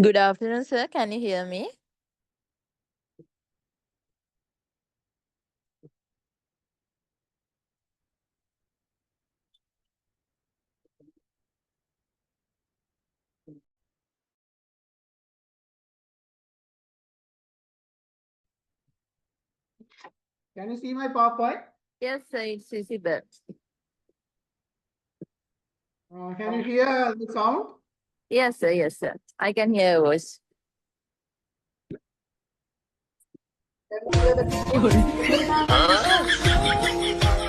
Good afternoon, sir. Can you hear me? Can you see my PowerPoint? Yes, sir. It's visible. Can you hear the sound? Yes, sir. Yes, sir. I can hear your voice. Can you hear the keyboard?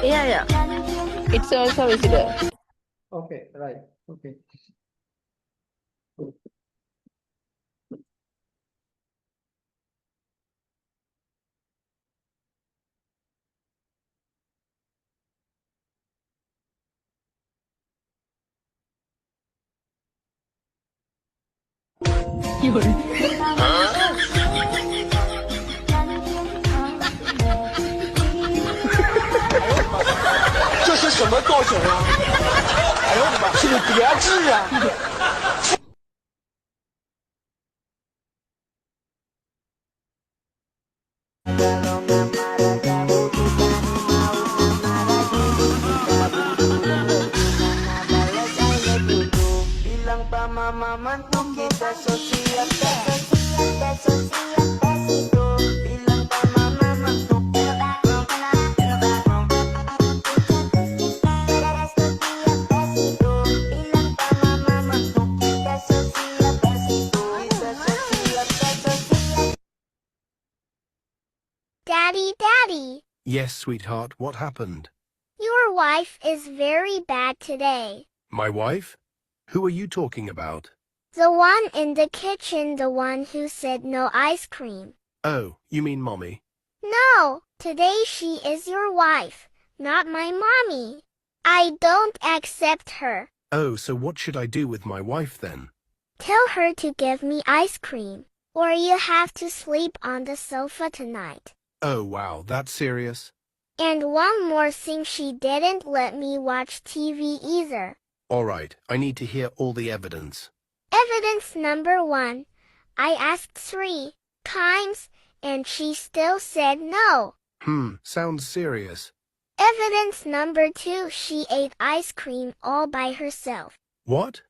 Yeah. It's also visible. Okay, right. Okay. Daddy. Yes, sweetheart, what happened? Your wife is very bad today. My wife? Who are you talking about? The one in the kitchen, the one who said no ice cream. Oh, you mean Mommy? No, today she is your wife, not my mommy. I don't accept her. Oh, so what should I do with my wife then? Tell her to give me ice cream, or you have to sleep on the sofa tonight. Oh, wow, that's serious? And one more thing, she didn't let me watch TV either. All right, I need to hear all the evidence. Evidence number 1. I asked 3 times, and she still said no. Sounds serious. Evidence number 2. She ate ice cream all by herself. What?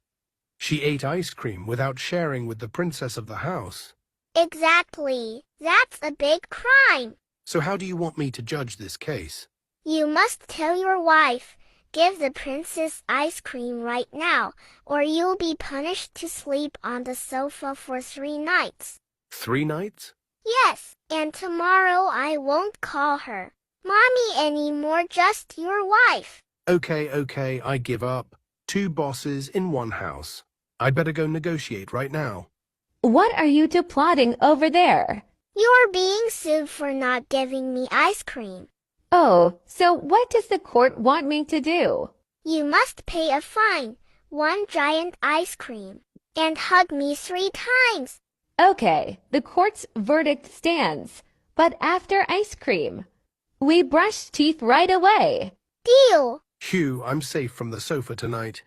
She ate ice cream without sharing with the princess of the house. Exactly. That's a big crime. So how do you want me to judge this case? You must tell your wife, give the princess ice cream right now, or you'll be punished to sleep on the sofa for 3 nights. 3 nights? Yes, and tomorrow I won't call her Mommy anymore, just your wife. Okay, I give up. 2 bosses in 1 house. I'd better go negotiate right now. What are you two plotting over there? You're being sued for not giving me ice cream. Oh, so what does the court want me to do? You must pay a fine, 1 giant ice cream, and hug me 3 times. Okay, the court's verdict stands, but after ice cream. We brush teeth right away. Deal. Phew, I'm safe from the sofa tonight.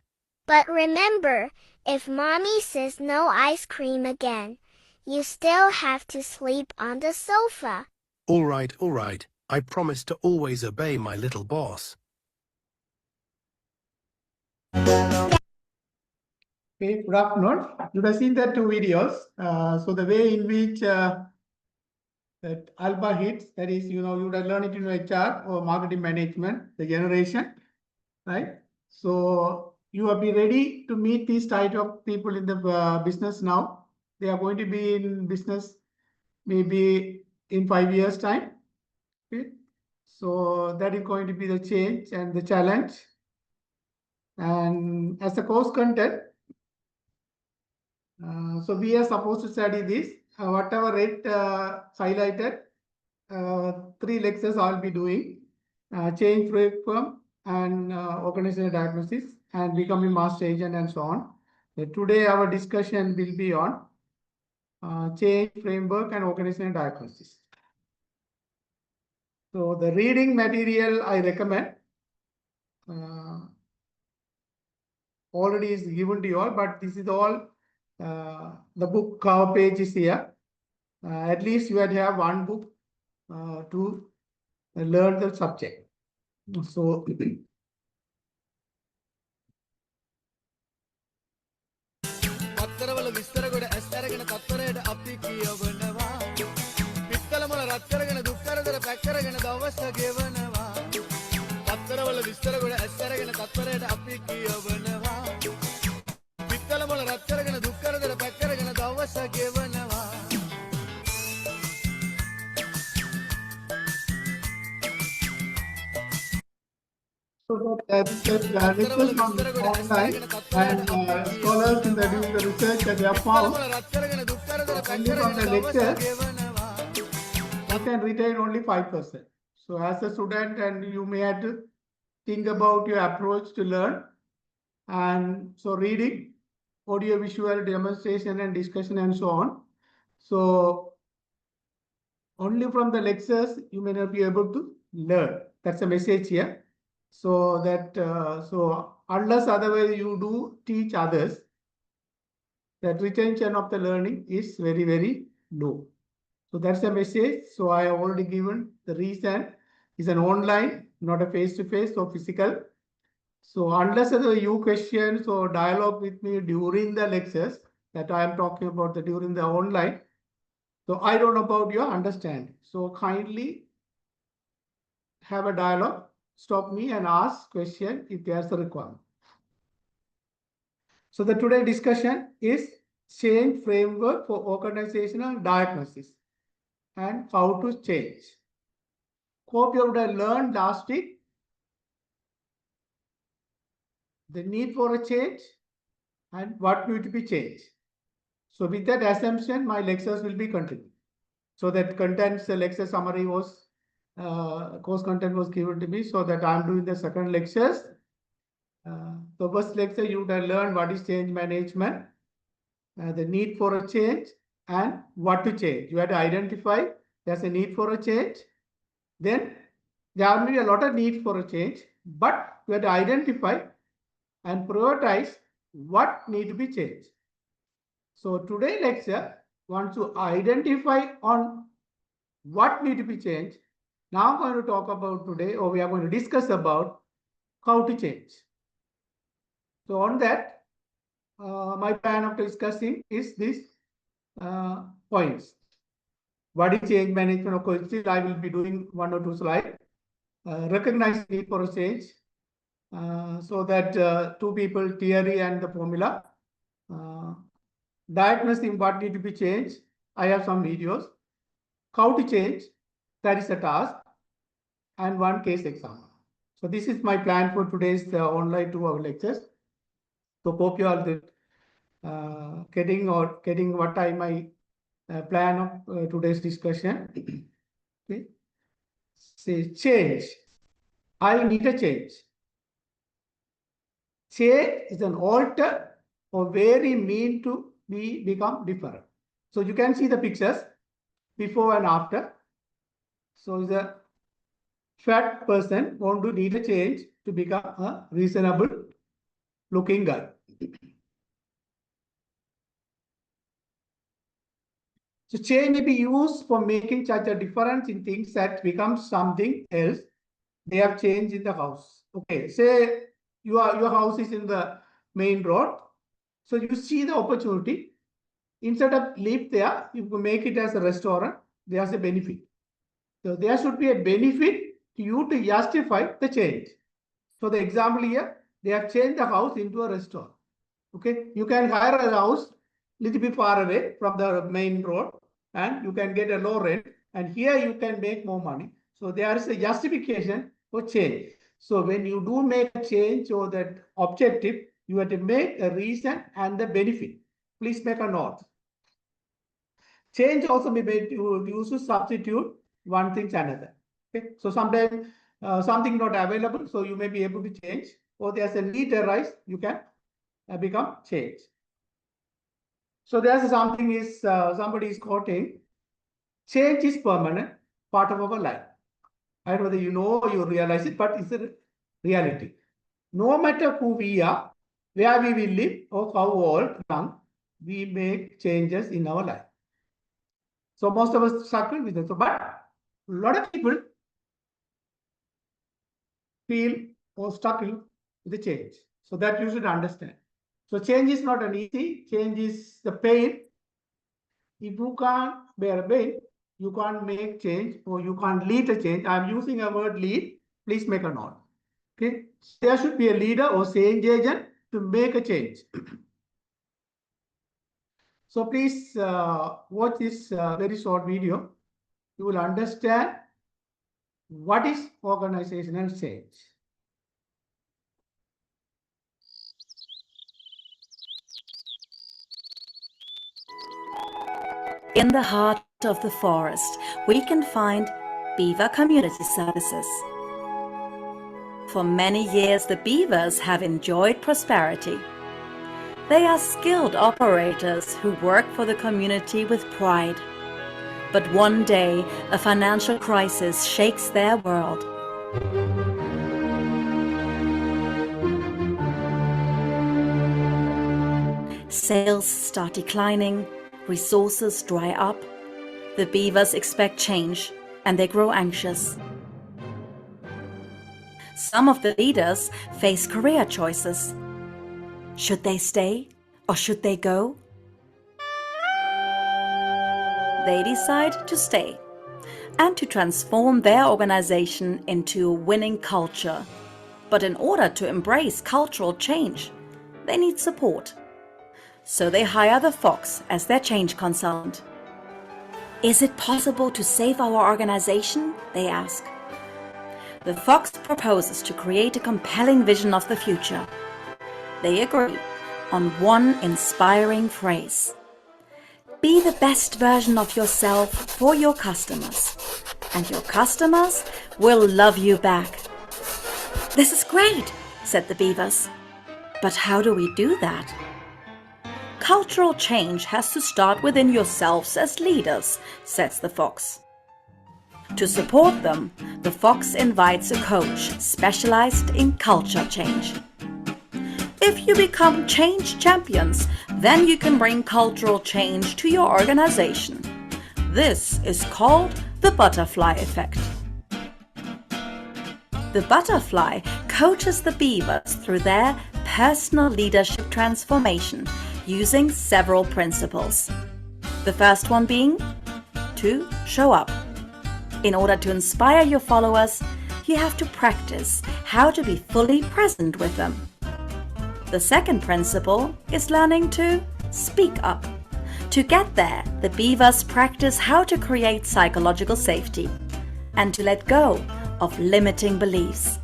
But remember, if Mommy says no ice cream again, you still have to sleep on the sofa. All right. I promise to always obey my little boss. Okay, good afternoon. You have seen the 2 videos. So the way in which that alpha hits, that is, you would have learned it in HR or marketing management, the generation, right? So you have been ready to meet these type of people in the business now. They are going to be in business maybe in 5 years time. Okay. So that is going to be the change and the challenge. And as a course content, so we are supposed to study this. Whatever red highlighted, 3 lectures I'll be doing. Change framework and organizational diagnosis and becoming master agent and so on. Today our discussion will be on change framework and organizational diagnosis. So the reading material I recommend already is given to you all, but this is all the book cover page is here. At least you had to have one book to learn the subject. So පත්තරවල විස්තර කොට ඇස් අරගෙන තත්පරයට අපි කියවනවා පිත්තල මොළ රත් කරගෙන දුක් කරදර පැක් කරගෙන දවස ගෙවනවා පත්තරවල විස්තර කොට ඇස් අරගෙන තත්පරයට අපි කියවනවා පිත්තල මොළ රත් කරගෙන දුක් කරදර පැක් කරගෙන දවස ගෙවනවා So that research on online and scholars in doing the research that they have found, only from the lecture, you can retain only 5%. So as a student, and you may have to think about your approach to learn. And so reading, audio visual demonstration and discussion and so on. So only from the lectures, you may not be able to learn. That's a message here. So that, so unless otherwise you do teach others, that retention of the learning is very, very low. So that's a message. So I have already given the reason is an online, not a face-to-face or physical. So unless you questions or dialogue with me during the lectures that I am talking about during the online, so I don't know about your understanding. So kindly have a dialogue, stop me and ask question if there's a requirement. So the today discussion is change framework for organizational diagnosis and how to change. Hope you would have learned last week the need for a change and what need to be changed. So with that assumption, my lectures will be continued. So that contents, the lecture summary was, course content was given to me, so that I'm doing the second lectures. The first lecture you would have learned what is change management, the need for a change and what to change. You have to identify there's a need for a change. Then there may be a lot of need for a change, but you have to identify and prioritize what need to be changed. So today lecture wants to identify on what need to be changed. Now I'm going to talk about today, or we are going to discuss about how to change. So on that, my plan of discussing is these points. What is change management? Of course, still I will be doing 1 or 2 slides. Recognize need for a change. So that 2 people, theory and the formula. Diagnosing what need to be changed. I have some videos. How to change, that is a task. And 1 case example. So this is my plan for today's online 2-hour lectures. So hope you all getting what I my plan of today's discussion. Okay. Say change. I need a change. Change is an alter or very mean to become different. So you can see the pictures before and after. So the fat person want to need a change to become a reasonable looking guy. So change may be used for making such a difference in things that becomes something else. They have changed in the house. Okay, say your house is in the main road. So you see the opportunity. Instead of live there, you make it as a restaurant. There's a benefit. So there should be a benefit to you to justify the change. So the example here, they have changed the house into a restaurant. Okay, you can hire a house little bit far away from the main road and you can get a low rent, and here you can make more money. So there is a justification for change. So when you do make a change or that objective, you have to make a reason and the benefit. Please make a note. Change also may be used to substitute one thing to another. Okay, so sometimes something not available, so you may be able to change, or there's a need arise, you can become change. So there's something is somebody is quoting, change is permanent, part of our life. I don't know whether you know or you realize it, but it's a reality. No matter who we are, where we will live, or how old, young, we make changes in our life. So most of us struggle with it. So, but a lot of people feel or struggle with the change. So that you should understand. So change is not an easy, change is the pain. If you can't bear pain, you can't make change or you can't lead a change. I'm using a word lead. Please make a note. Okay. There should be a leader or change agent to make a change. So please watch this very short video. You will understand what is organizational change. In the heart of the forest, we can find beaver community services. For many years, the beavers have enjoyed prosperity. They are skilled operators who work for the community with pride. But one day, a financial crisis shakes their world. Sales start declining, resources dry up. The beavers expect change and they grow anxious. Some of the leaders face career choices. Should they stay or should they go? They decide to stay and to transform their organization into a winning culture. But in order to embrace cultural change, they need support. So they hire the Fox as their change consultant. Is it possible to save our organization? They ask. The Fox proposes to create a compelling vision of the future. They agree on one inspiring phrase. Be the best version of yourself for your customers, and your customers will love you back. This is great, said the beavers. But how do we do that? Cultural change has to start within yourselves as leaders, says the Fox. To support them, the Fox invites a coach specialized in culture change. If you become change champions, then you can bring cultural change to your organization. This is called the butterfly effect. The butterfly coaches the beavers through their personal leadership transformation using several principles. The first one being to show up. In order to inspire your followers, you have to practice how to be fully present with them. The second principle is learning to speak up. To get there, the beavers practice how to create psychological safety and to let go of limiting beliefs.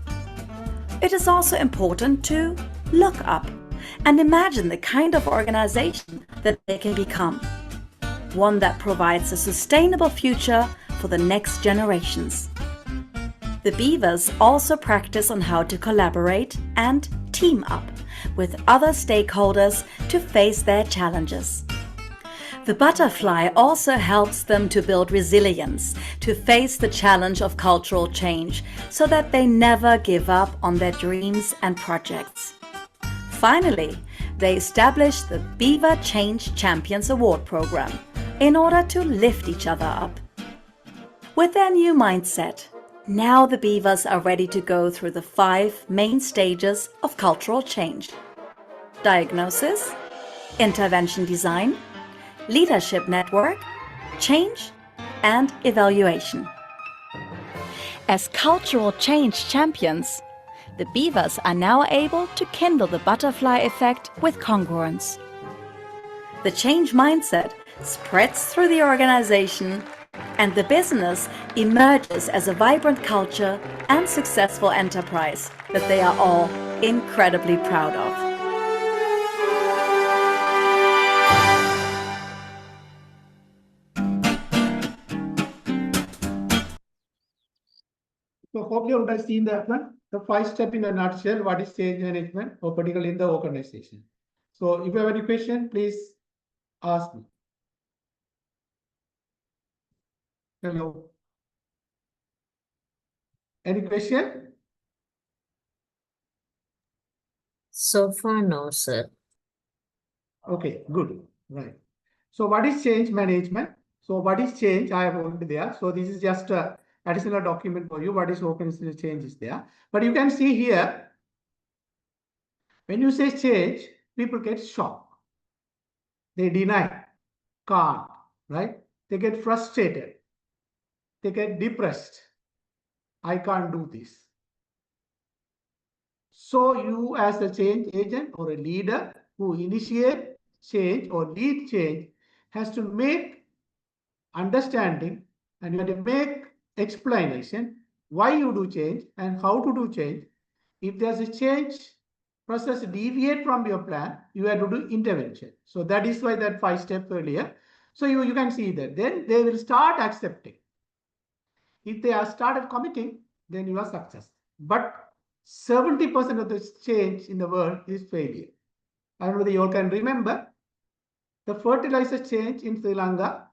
It is also important to look up and imagine the kind of organization that they can become. One that provides a sustainable future for the next generations. The beavers also practice on how to collaborate and team up with other stakeholders to face their challenges. The butterfly also helps them to build resilience, to face the challenge of cultural change, so that they never give up on their dreams and projects. Finally, they establish the Beaver Change Champions Award program in order to lift each other up. With their new mindset, now the beavers are ready to go through the 5 main stages of cultural change: diagnosis, intervention design, leadership network, change, and evaluation. As cultural change champions, the beavers are now able to kindle the butterfly effect with congruence. The change mindset spreads through the organization and the business emerges as a vibrant culture and successful enterprise that they are all incredibly proud of. So hopefully you would have seen that one, the 5 step in a nutshell, what is change management, or particularly in the organization. So if you have any question, please ask me. Hello. Any question? So far, no, sir. Okay, good. Right. So what is change management? So what is change? I have already there. So this is just a additional document for you. What is organizational change is there. But you can see here, when you say change, people get shocked. They deny, can't, right? They get frustrated. They get depressed. I can't do this. So you as a change agent or a leader who initiate change or lead change has to make understanding, and you have to make explanation why you do change and how to do change. If there's a change process deviate from your plan, you have to do intervention. So that is why that 5 steps earlier. So you can see that then they will start accepting. If they are started committing, then you are success. But 70% of the change in the world is failure. I don't know whether you all can remember the fertilizer change in Sri Lanka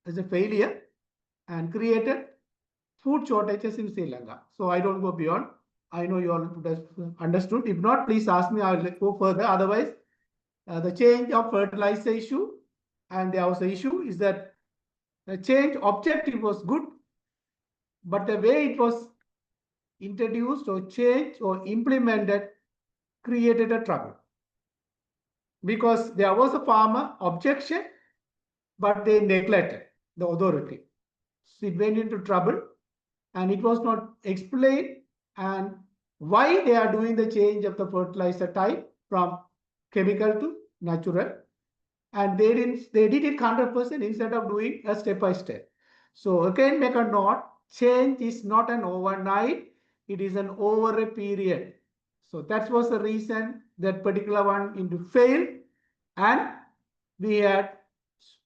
is a failure and created food shortages in Sri Lanka. So I don't go beyond. I know you all understood. If not, please ask me. I will go further. Otherwise, the change of fertilizer issue and the also issue is that the change objective was good, but the way it was introduced or changed or implemented created a trouble. Because there was a farmer objection, but they neglected the authority. So it went into trouble and it was not explained and why they are doing the change of the fertilizer type from chemical to natural. And they did it 100% instead of doing a step by step. So again, make a note, change is not an overnight, it is an over a period. So that was the reason that particular one into failed and we had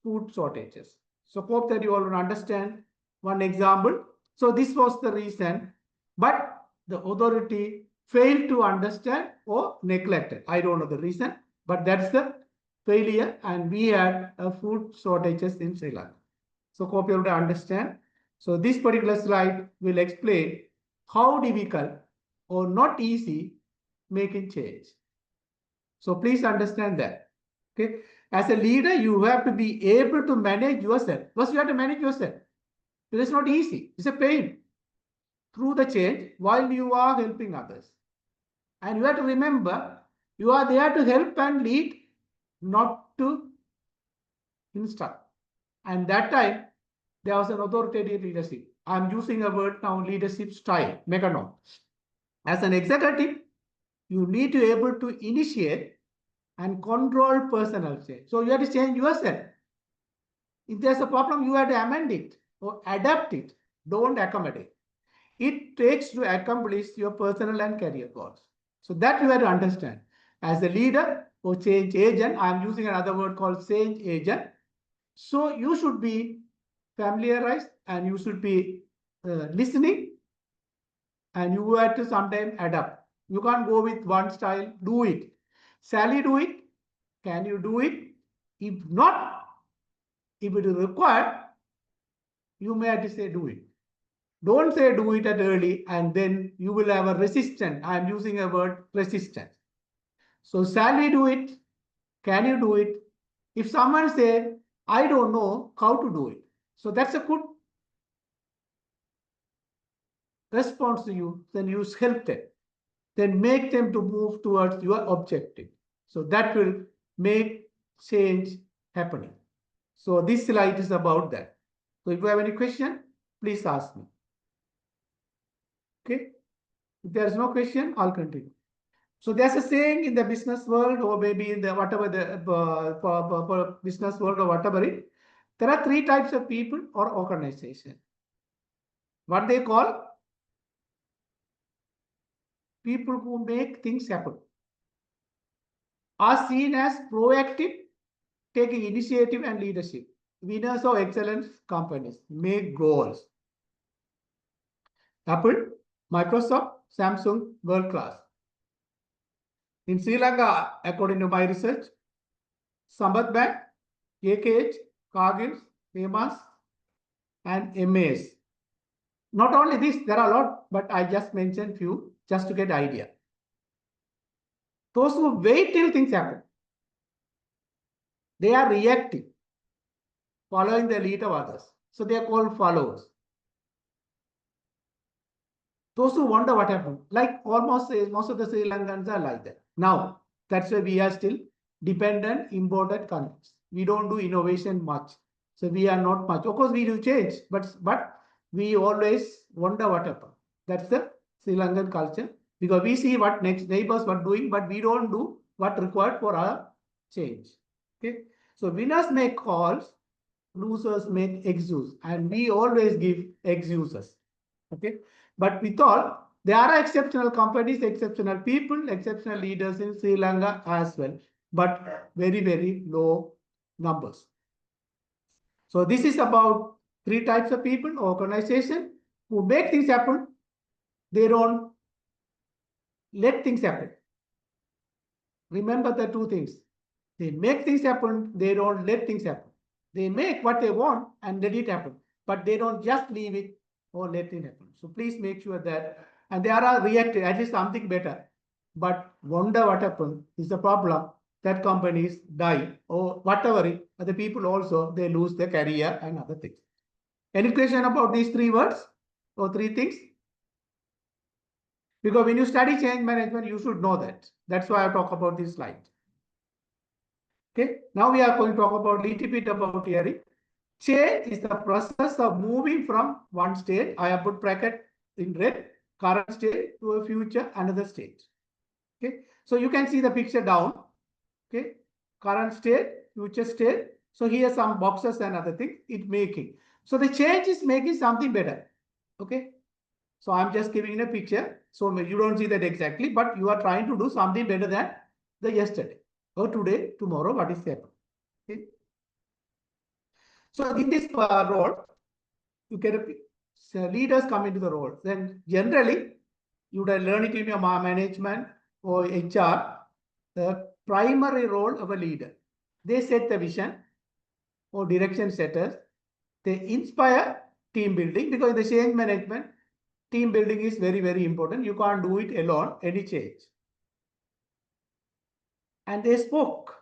food shortages. So hope that you all will understand one example. So this was the reason, but the authority failed to understand or neglected. I don't know the reason, but that's the failure and we had food shortages in Sri Lanka. So hope you will understand. So this particular slide will explain how difficult or not easy making change. So please understand that. Okay. As a leader, you have to be able to manage yourself. First, you have to manage yourself. It is not easy. It's a pain through the change while you are helping others. And you have to remember, you are there to help and lead, not to instruct. And that time, there was an authoritative leadership. I'm using a word now, leadership style, make a note. As an executive, you need to be able to initiate and control personal change. So you have to change yourself. If there's a problem, you have to amend it or adapt it. Don't accommodate. It takes to accomplish your personal and career goals. So that you have to understand. As a leader or change agent, I'm using another word called change agent. So you should be familiarized and you should be listening and you have to sometimes adapt. You can't go with one style, do it. Sally, do it. Can you do it? If not, if it is required, you may have to say do it. Don't say do it at early and then you will have a resistance. I am using a word resistance. So shall we do it? Can you do it? If someone says, I don't know how to do it. So that's a good response to you. Then you help them. Then make them to move towards your objective. So that will make change happening. So this slide is about that. So if you have any question, please ask me. Okay. If there is no question, I'll continue. So there's a saying in the business world or maybe in the whatever the business world or whatever it, There are three types of people or organization. What they call people who make things happen are seen as proactive, taking initiative and leadership. Winners of excellence companies make goals. Apple, Microsoft, Samsung, world class. In Sri Lanka, according to my research, Sambat Bank, AKH, Cargill, Hemas, and MAS. Not only this, there are a lot, but I just mentioned few just to get idea. Those who wait till things happen, they are reactive, following the lead of others. So they are called followers. Those who wonder what happened, like almost most of the Sri Lankans are like that. Now, that's why we are still dependent, imported countries. We don't do innovation much. So we are not much. Of course, we do change, but we always wonder what happened. That's the Sri Lankan culture, because we see what next neighbors were doing, but we don't do what required for our change. Okay. So winners make calls, losers make excuses, and we always give excuses. Okay. But with all, there are exceptional companies, exceptional people, exceptional leaders in Sri Lanka as well, but very, very low numbers. So this is about three types of people, organization who make things happen. They don't let things happen. Remember the two things. They make things happen. They don't let things happen. They make what they want and let it happen, but they don't just leave it or let it happen. So please make sure that, and they are reactive, at least something better. But wonder what happened is the problem that companies die or whatever it, the people also, they lose their career and other things. Any question about these three words or three things? Because when you study change management, you should know that. That's why I talk about this slide. Okay, now we are going to talk about a little bit about theory. Change is the process of moving from one state, I have put bracket in red, current state, to a future another state. Okay, so you can see the picture down. Okay, current state, future state. So here some boxes and other things it making. So the change is making something better. Okay, so I'm just giving a picture. So you don't see that exactly, but you are trying to do something better than the yesterday or today, tomorrow, what is happening. Okay. So in this role, you get leaders come into the role. Then generally, you would learn it in your management or HR, the primary role of a leader. They set the vision or direction setters. They inspire team building, because in the change management, team building is very, very important. You can't do it alone, any change. And they spoke.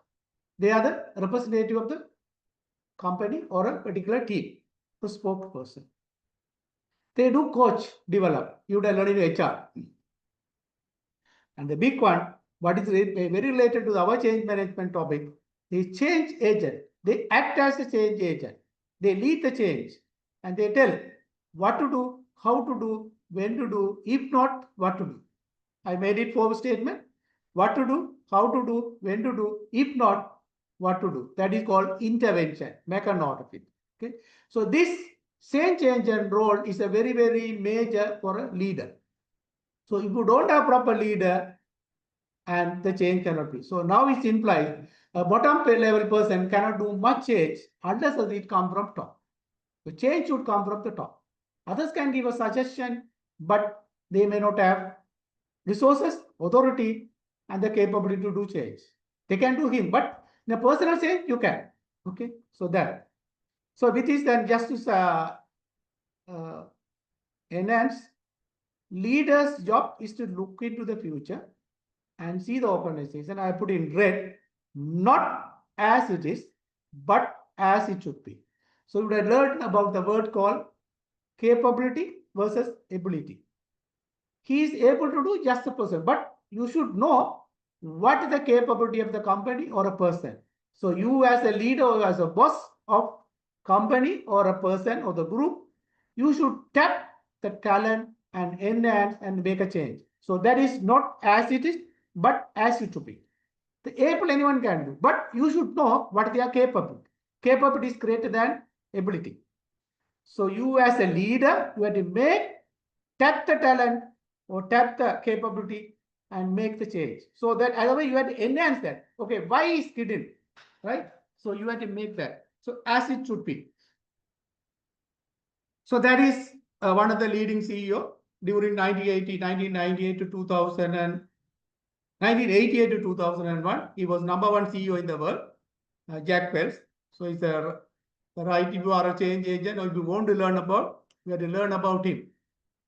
They are the representative of the company or a particular team, the spokesperson. They do coach, develop. You would have learned in HR. And the big one, what is very related to our change management topic, is change agent. They act as a change agent. They lead the change and they tell what to do, how to do, when to do, if not, what to do. I made it for statement. What to do, how to do, when to do, if not, what to do. That is called intervention. Make a note of it. Okay. So this change agent role is a very, very major for a leader. So if you don't have proper leader, and the change cannot be. So now it's implied a bottom level person cannot do much change unless it comes from top. The change should come from the top. Others can give a suggestion, but they may not have resources, authority, and the capability to do change. They can do him, but in a personal change, you can. Okay, so that. So with this, then just to enhance, leader's job is to look into the future and see the organization. I put in red, not as it is, but as it should be. So we would have learned about the word called capability versus ability. He is able to do just a person, but you should know what is the capability of the company or a person. So you as a leader or as a boss of company or a person or the group, you should tap the talent and enhance and make a change. So that is not as it is, but as it should be. The able anyone can do, but you should know what they are capable. capability is greater than ability. So you as a leader, you have to tap the talent or tap the capability and make the change. So that otherwise you have to enhance that. Okay, why is hidden, right? So you have to make that. So as it should be. So that is one of the leading CEO during 1998 to 2000 and 1988 to 2001. He was #1 CEO in the world, Jack Welch. So he's a right. If you are a change agent or if you want to learn about, you have to learn about him.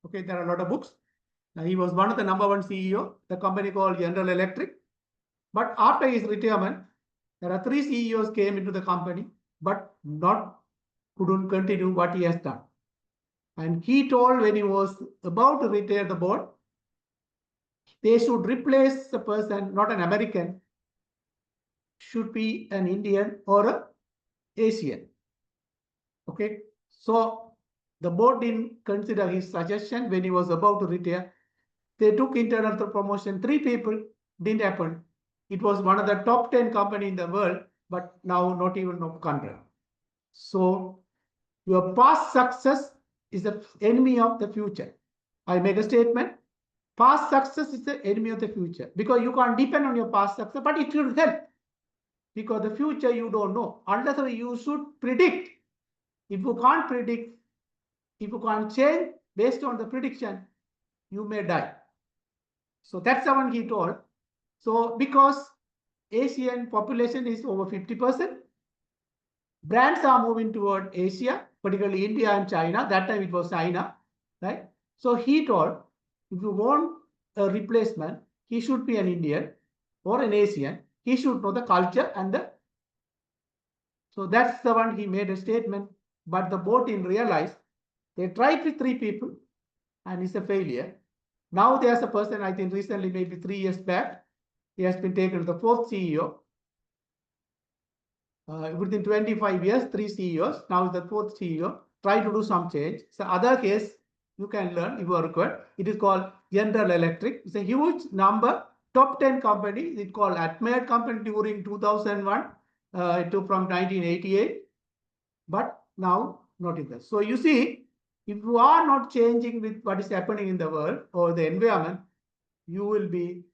Okay, there are a lot of books. Now, he was one of the #1 CEO, the company called General Electric. But after his retirement, there are 3 CEOs came into the company, but couldn't continue what he has done. And he told when he was about to retire the board, they should replace the person, not an American, should be an Indian or an Asian. Okay, so the board didn't consider his suggestion when he was about to retire. They took internal promotion, 3 people, didn't happen. It was one of the top 10 company in the world, but now not even of country. So your past success is the enemy of the future. I make a statement. Past success is the enemy of the future because you can't depend on your past success, but it will help because the future you don't know. Unless you should predict. If you can't predict, if you can't change based on the prediction, you may die. So that's the one he told. So because Asian population is over 50%, brands are moving toward Asia, particularly India and China. That time it was China, right? So he told, if you want a replacement, he should be an Indian or an Asian. He should know the culture and the. So that's the one he made a statement. But the board didn't realize. They tried with 3 people and it's a failure. Now there's a person, I think recently, maybe 3 years back, he has been taken to the 4th CEO. Within 25 years, 3 CEOs, now the 4th CEO, try to do some change. So other case, you can learn if you are required. It is called General Electric. It's a huge number, top 10 company. It's called admired company during 2001 to from 1988, but now not in this. So you see, if you are not changing with what is happening in the world or the environment, you will be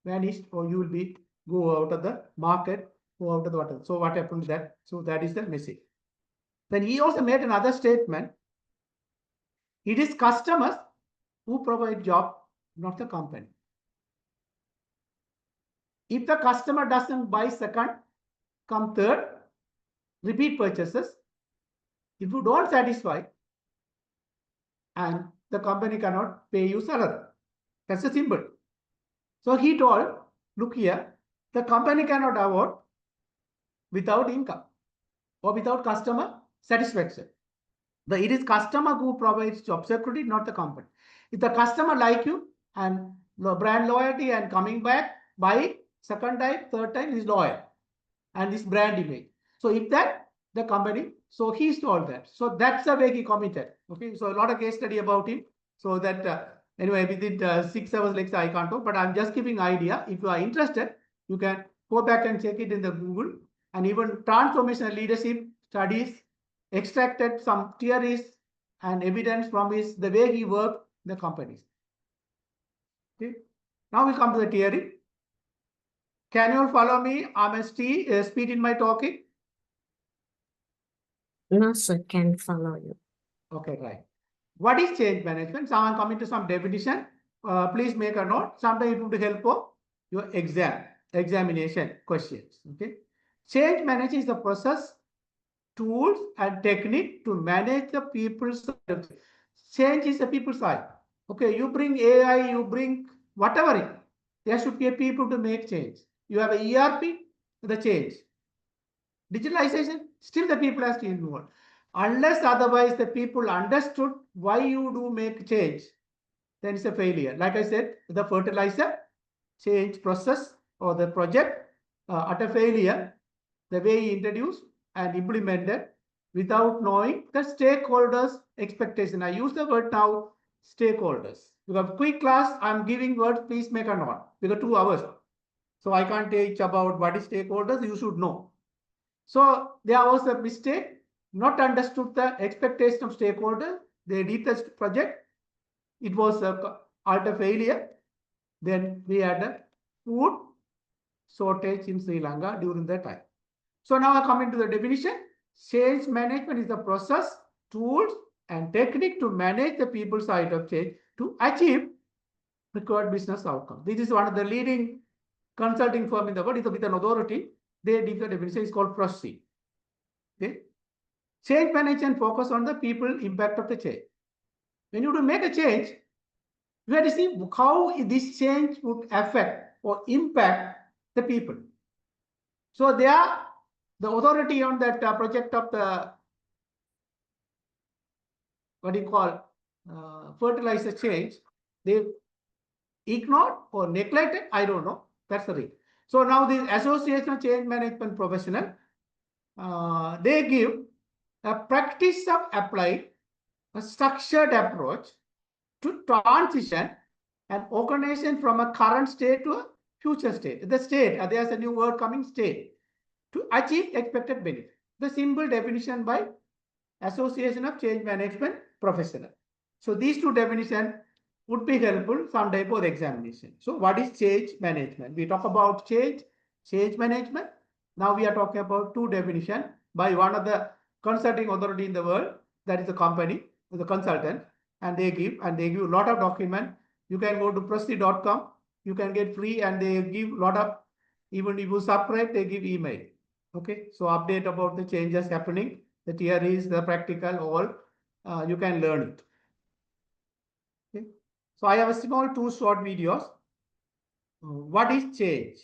vanished or you will be go out of the market, go out of the water. So what happened to that? So that is the message. Then he also made another statement. It is customers who provide job, not the company. If the customer doesn't buy second, come third, repeat purchases. If you don't satisfy, and the company cannot pay you salary. That's a simple. So he told, look here, the company cannot afford without income or without customer satisfaction. It is customer who provides job security, not the company. If the customer like you and brand loyalty and coming back, buy second time, third time is loyal and this brand image. So if that, the company, so he's told that. So that's the way he committed. Okay, so a lot of case study about him. So that anyway, within 6 hours lecture I can't talk, but I'm just giving idea. If you are interested, you can go back and check it in the Google. And even transformational leadership studies extracted some theories and evidence from the way he worked in the companies. Okay, now we come to the theory. Can you all follow me? I'm speed in my talking. No, sir, can follow you. Okay, right. What is change management? So I'm coming to some definition. Please make a note. Sometimes it would help for your examination questions. Okay. Change management is the process, tools, and technique to manage the people's side. Change is the people side. Okay, you bring AI, you bring whatever it. There should be a people to make change. You have a ERP, the change. Digitalization, still the people has to involve. Unless otherwise the people understood why you do make change, then it's a failure. Like I said, the fertilizer change process or the project at a failure, the way he introduced and implemented without knowing the stakeholders' expectation. I use the word now, stakeholders. Because quick class, I'm giving words, please make a note. Because 2 hours. So I can't teach about what is stakeholders, you should know. So there was a mistake, not understood the expectation of stakeholders. They did the project. It was a utter failure. Then we had a food shortage in Sri Lanka during that time. So now I come into the definition. Change management is the process, tools, and technique to manage the people side of change to achieve required business outcome. This is one of the leading consulting firm in the world. It's with an authority. They give the definition. It's called PROSI. Okay. Change management focus on the people impact of the change. When you do make a change, you have to see how this change would affect or impact the people. So they are the authority on that project of the what do you call fertilizer change. They ignored or neglected. I don't know. That's the reason. So now the Association of Change Management Professional, they give a practice of applying a structured approach to transition an organization from a current state to a future state. The state, there's a new word coming, state, to achieve expected benefit. The simple definition by Association of Change Management Professional. So these two definitions would be helpful someday for the examination. So what is change management? We talk about change management. Now we are talking about two definitions by one of the consulting authority in the world, that is the company, the consultant, and they give a lot of document. You can go to prosi.com, you can get free, and they give a lot of, even if you subscribe, they give email. Okay, so update about the changes happening, the theories, the practical, all you can learn it. Okay, so I have a small 2 short videos. What is change?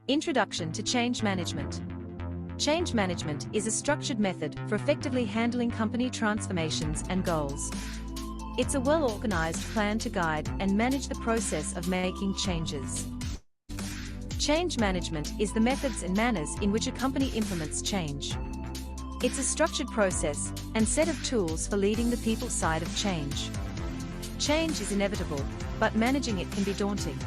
Introduction to Change Management. Change management is a structured method for effectively handling company transformations and goals. It's a well-organized plan to guide and manage the process of making changes. Change management is the methods and manners in which a company implements change. It's a structured process and set of tools for leading the people side of change. Change is inevitable, but managing it can be daunting.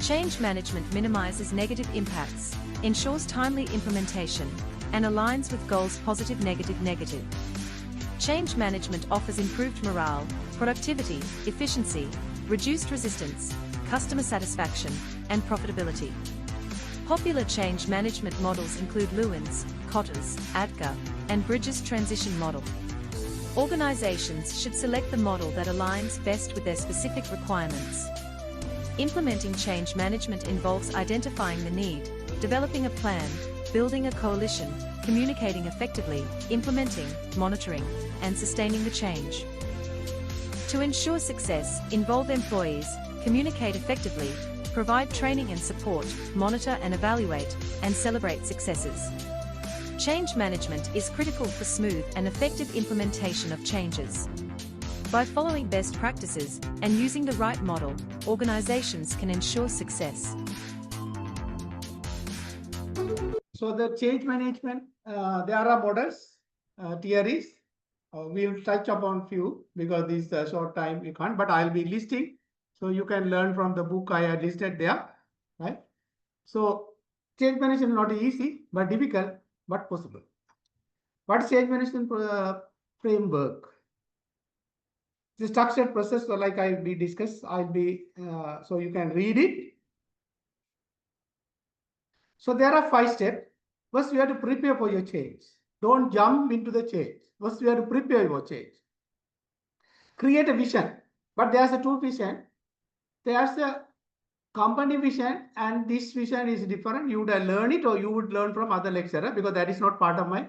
Change management minimizes negative impacts, ensures timely implementation, and aligns with goals positive, negative, negative. Change management offers improved morale, productivity, efficiency, reduced resistance, customer satisfaction, and profitability. Popular change management models include Lewin's, Kotter's, ADGAR, and Bridges' transition model. Organizations should select the model that aligns best with their specific requirements. Implementing change management involves identifying the need, developing a plan, building a coalition, communicating effectively, implementing, monitoring, and sustaining the change. To ensure success, involve employees, communicate effectively, provide training and support, monitor and evaluate, and celebrate successes. Change management is critical for smooth and effective implementation of changes. By following best practices and using the right model, organizations can ensure success. So the change management, there are models, theories. We'll touch upon few because this short time we can't, but I'll be listing. So you can learn from the book I had listed there, right? So change management is not easy, but difficult, but possible. What is change management framework? The structured process, so like I'll be discussed, so you can read it. So there are 5 steps. First, you have to prepare for your change. Don't jump into the change. First, you have to prepare your change. Create a vision. But there's a 2 vision. There's a company vision, and this vision is different. You would learn it, or you would learn from other lecturer, because that is not part of my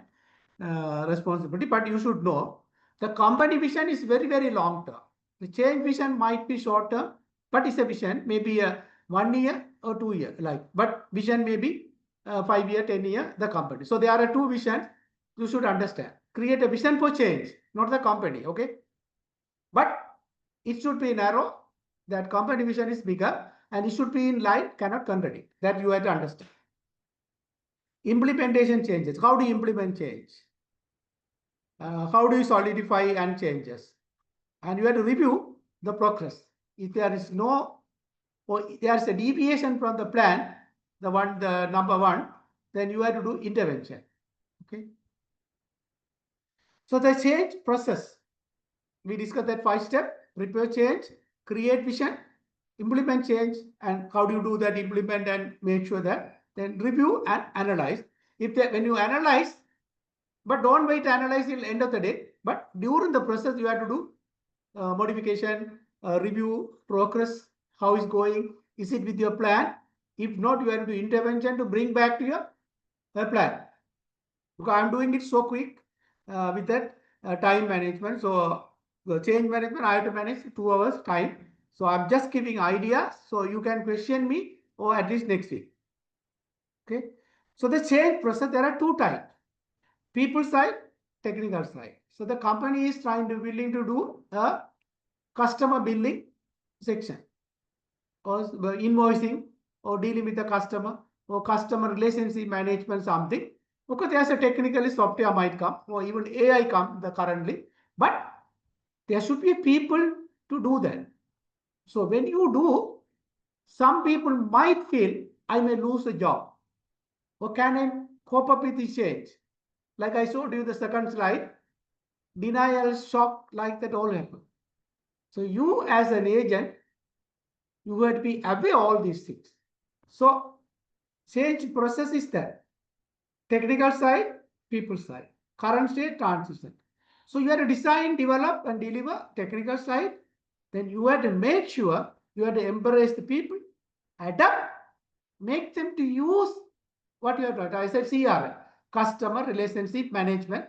responsibility. But you should know the company vision is very, very long term. The change vision might be short term, but it's a vision, maybe a 1 year or 2 year, like. But vision may be 5 year, 10 year, the company. So there are 2 visions you should understand. Create a vision for change, not the company, okay? But it should be narrow. That company vision is bigger, and it should be in line, cannot contradict. That you have to understand. Implementation changes. How do you implement change? How do you solidify and changes? And you have to review the progress. If there is no, or there is a deviation from the plan, the number 1, then you have to do intervention. Okay. So the change process, we discussed that 5 steps: prepare change, create vision, implement change, and how do you do that, implement and make sure that, then review and analyze. When you analyze, but don't wait to analyze till end of the day, but during the process you have to do modification, review, progress, how is going, is it with your plan? If not, you have to do intervention to bring back to your plan. Because I'm doing it so quick with that time management. So the change management, I have to manage 2 hours time. So I'm just giving ideas, so you can question me, or at least next week. Okay. So the change process, there are 2 types: people side, technical side. So the company is willing to do a customer billing section, or invoicing, or dealing with the customer, or customer relationship management, something. Okay, there's a technically software might come, or even AI come currently, but there should be people to do that. So when you do, some people might feel, I may lose a job, or can I cope up with the change? Like I showed you the second slide, denial, shock, like that all happen. So you as an agent, you have to be aware of all these things. So change process is that. Technical side, people side, current state, transition. So you have to design, develop, and deliver technical side. Then you have to make sure you have to embrace the people, adapt, make them to use what you have done. I said CRM, customer relationship management.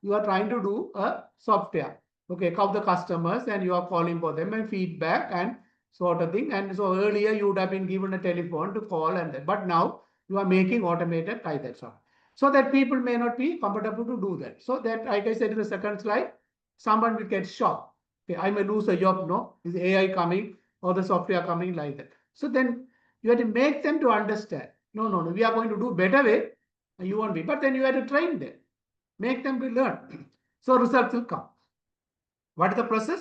You are trying to do a software. Okay, call the customers and you are calling for them and feedback and sort of thing. And so earlier you would have been given a telephone to call, and that, but now you are making automated type that sort. So that people may not be comfortable to do that. So that, like I said in the second slide, someone will get shocked. Okay, I may lose a job. No, is AI coming or the software coming, like that? So then you have to make them to understand. No, we are going to do better way. You won't be, but then you have to train them, make them to learn. So results will come. What is the process?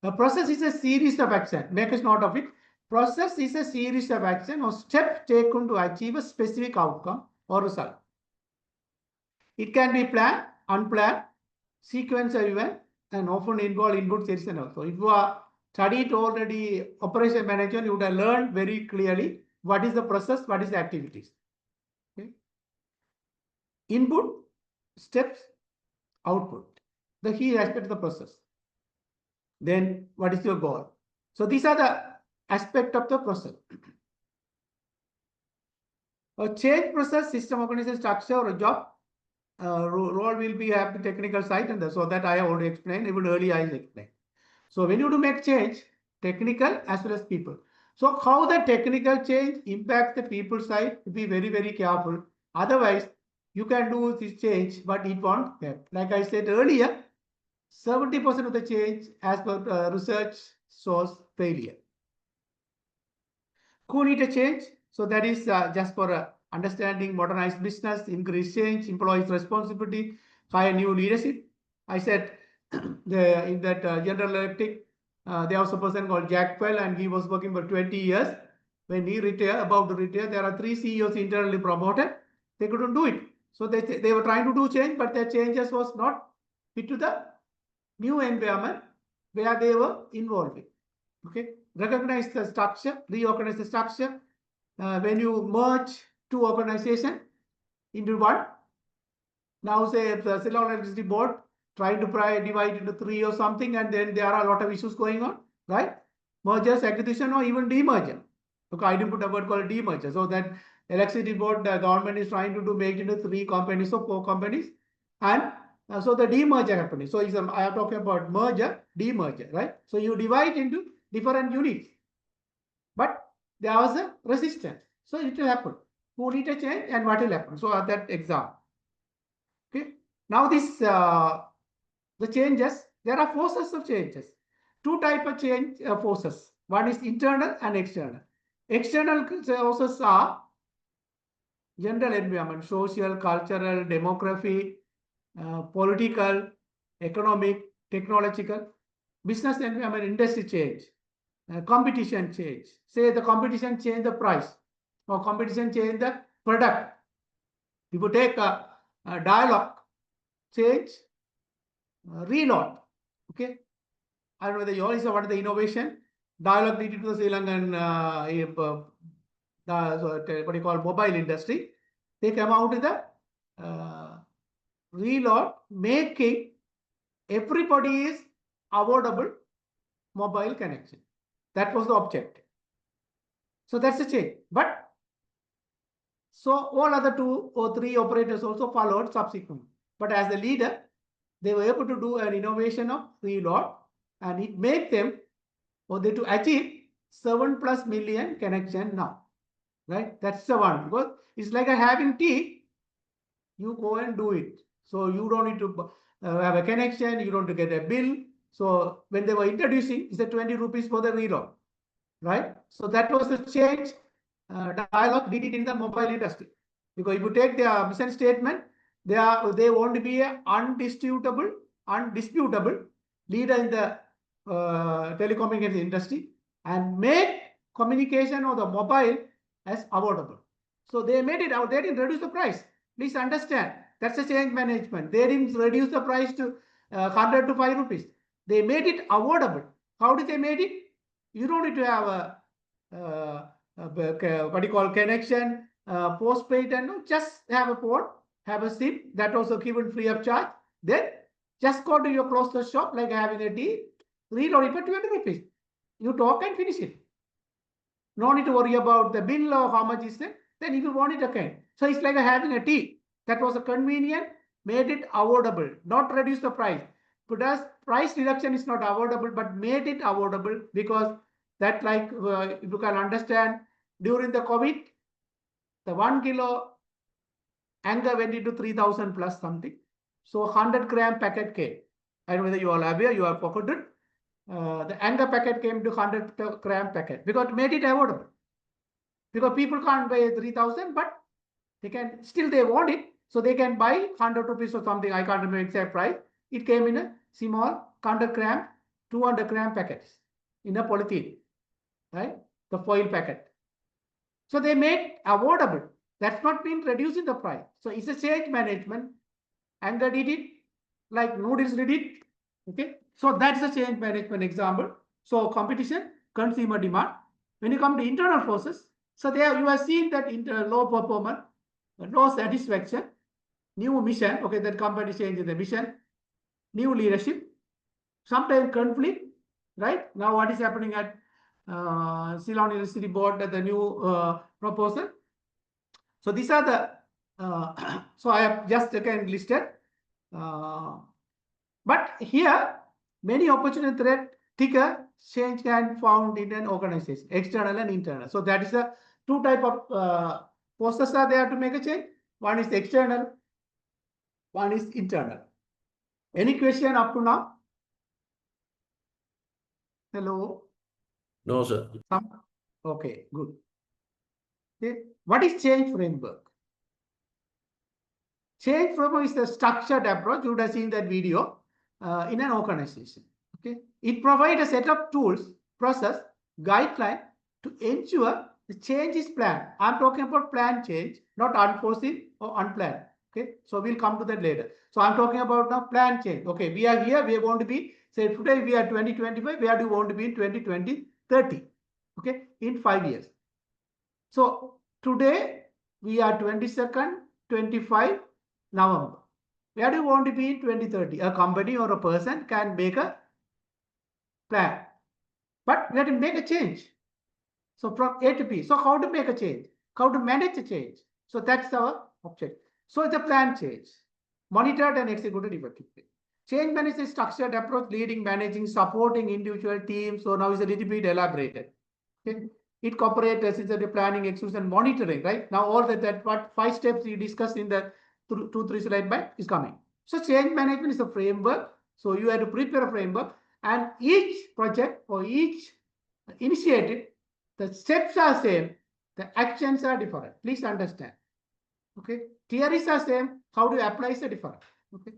The process is a series of action. Make a note of it. Process is a series of action or steps taken to achieve a specific outcome or result. It can be planned, unplanned, sequence of event, and often involve input series also. If you are studied already operation management, you would have learned very clearly what is the process, what is the activities. Okay. Input, steps, output, the key aspect of the process. Then what is your goal? So these are the aspect of the process. A change process, system, organization, structure, or a job role will be have the technical side, and so that I have already explained, even earlier I explained. So when you do make change, technical as well as people. So how the technical change impacts the people side, be very, very careful. Otherwise, you can do this change, but it won't help. Like I said earlier, 70% of the change as per research shows failure. Who need a change? So that is just for understanding modernized business, increase change, employees responsibility, hire new leadership. I said in that General Electric, there was a person called Jack Pell, and he was working for 20 years. When he retired, about to retire, there are 3 CEOs internally promoted. They couldn't do it. So they were trying to do change, but their changes was not fit to the new environment where they were involved in. Okay, recognize the structure, reorganize the structure. When you merge 2 organizations into one, now say the Ceylon Electricity Board trying to divide into 3 or something, and then there are a lot of issues going on, right? Mergers, acquisition, or even demerger. Okay, I didn't put a word called demerger. So that electricity board, the government is trying to make into 3 companies or 4 companies, and so the demerger happening. So I am talking about merger, demerger, right? So you divide into different units, but there was a resistance. So it will happen. Who need a change and what will happen? So that exam. Okay. Now this the changes. There are forces of changes. 2 type of change forces. One is internal and external. External forces are general environment, social, cultural, demography, political, economic, technological, business environment, industry change, competition change. Say the competition change the price, or competition change the product. If you take a dialogue change, reload. Okay, I don't know whether you all what is the innovation. Dialogue needed to the Sri Lankan what do you call mobile industry. They come out with the reload, making everybody is affordable mobile connection. That was the objective. So that's the change. But so all other 2 or 3 operators also followed subsequently. But as the leader, they were able to do an innovation of reload, and it made them, or they to achieve 7+ million connection now. Right? That's the one. Because it's like having tea. You go and do it. So you don't need to have a connection. You don't get a bill. So when they were introducing, it's a 20 rupees for the reload. Right? So that was the change. Dialogue did it in the mobile industry. Because if you take their mission statement, they want to be an undisputable leader in the telecommunications industry, and make communication or the mobile as affordable. So they made it out. They didn't reduce the price. Please understand, that's a change management. They didn't reduce the price to 100 to 5 rupees. They made it affordable. How did they make it? You don't need to have a what do you call connection, postpaid, and just have a port, have a SIM that also given free of charge. Then just go to your closest shop, like having a tea, reload it for 20 rupees. You talk and finish it. No need to worry about the bill or how much is it. Then if you want it again. So it's like having a tea. That was a convenient, made it affordable, not reduce the price. Because price reduction is not affordable, but made it affordable, because that, like if you can understand, during the COVID, the 1 kilo anger went into 3,000 plus something. So 100-gram packet came. I don't know whether you all are aware, you are forgotten. The anger packet came to 100-gram packet, because it made it affordable. Because people can't pay 3,000, but they can still, they want it, so they can buy 100 rupees or something. I can't remember exact price. It came in a small 100-gram, 200-gram packets in a polythene, right? The foil packet. So they made affordable. That's not been reducing the price. So it's a change management. Anger did it, like noodles did it. Okay, so that's the change management example. So competition, consumer demand. When you come to internal forces, so there you are seeing that low performance, low satisfaction, new mission. Okay, that company changes the mission, new leadership, sometimes conflict. Right now, what is happening at Ceylon University Board, the new proposal? So these are the so I have just again listed. But here, many opportunity threat ticker change can found in an organization, external and internal. So that is the two type of process are there to make a change. One is external, one is internal. Any question up to now? Hello? No, sir. Okay, good. Okay. What is change framework? Change framework is the structured approach. You would have seen that video in an organization. Okay. It provides a set of tools, process, guideline to ensure the change is planned. I'm talking about planned change, not unforeseen or unplanned. Okay. So we'll come to that later. So I'm talking about now planned change. Okay. We are here. We are going to be, say today we are 2025. Where do you want to be in 2020, 30? Okay. In 5 years. So today we are 22nd, 25 November. Where do you want to be in 2030? A company or a person can make a plan, but we have to make a change. So from A to B. So how to make a change? How to manage a change? So that's our objective. So it's a plan change, monitored and executed effectively. Change management structured approach, leading, managing, supporting individual teams. So now it's a little bit elaborated. Okay. It cooperates necessary planning, execution, monitoring, right? Now all that what 5 steps we discussed in the 2-3 slide back is coming. So change management is a framework. So you have to prepare a framework, and each project or each initiative, the steps are same, the actions are different. Please understand. Okay. Theories are same. How do you apply is different. Okay.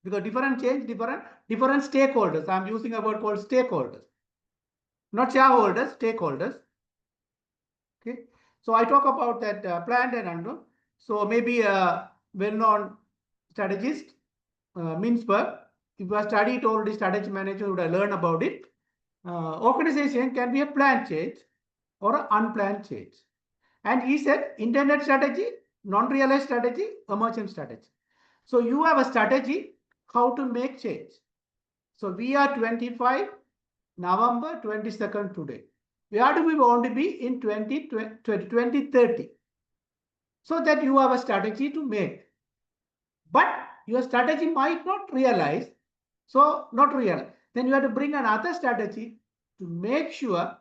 Because different change, different stakeholders. I'm using a word called stakeholders. Not shareholders, stakeholders. Okay. So I talk about that planned and unknown. So maybe a well-known strategist, Minsberg, if you have studied already strategy management, you would have learned about it. Organization can be a planned change or an unplanned change. And he said intended strategy, non-realized strategy, emergent strategy. So you have a strategy how to make change. So we are 25 November 22nd today. Where do we want to be in 2030? So that you have a strategy to make. But your strategy might not realize. So not realize. Then you have to bring another strategy to make sure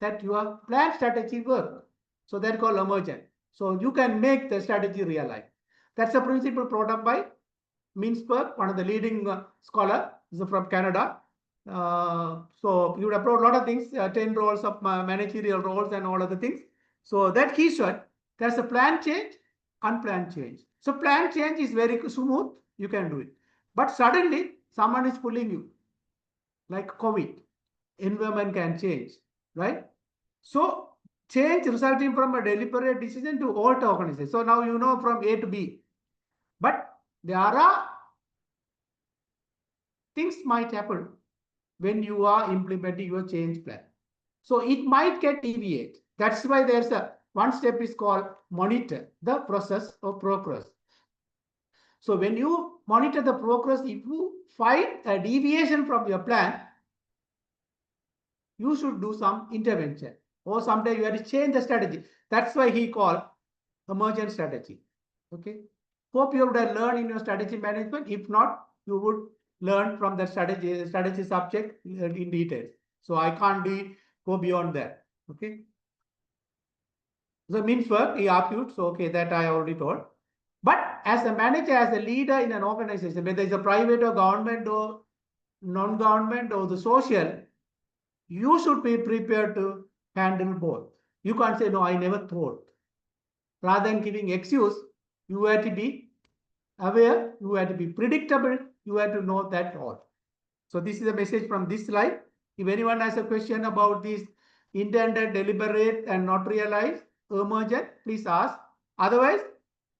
that your planned strategy works. So that's called emergent. So you can make the strategy realize. That's a principle brought up by Minsberg, one of the leading scholars from Canada. So you would have brought a lot of things, 10 roles of managerial roles and all other things. So that he said, there's a planned change, unplanned change. So planned change is very smooth, you can do it. But suddenly someone is pulling you, like COVID, environment can change, right? So change resulting from a deliberate decision to alter organization. So now you know from A to B. But there are things might happen when you are implementing your change plan. So it might get deviate. That's why there's a one step is called monitor the process of progress. So when you monitor the progress, if you find a deviation from your plan, you should do some intervention, or someday you have to change the strategy. That's why he called emergent strategy. Okay. Hope you would have learned in your strategy management. If not, you would learn from the strategy subject in detail. So I can't go beyond that. Okay. So means work, he argued. So okay, that I already told. But as a manager, as a leader in an organization, whether it's a private or government or non-government or the social, you should be prepared to handle both. You can't say, no, I never thought. Rather than giving excuse, you have to be aware, you have to be predictable, you have to know that all. So this is a message from this slide. If anyone has a question about this intended, deliberate, and not realized, emergent, please ask. Otherwise,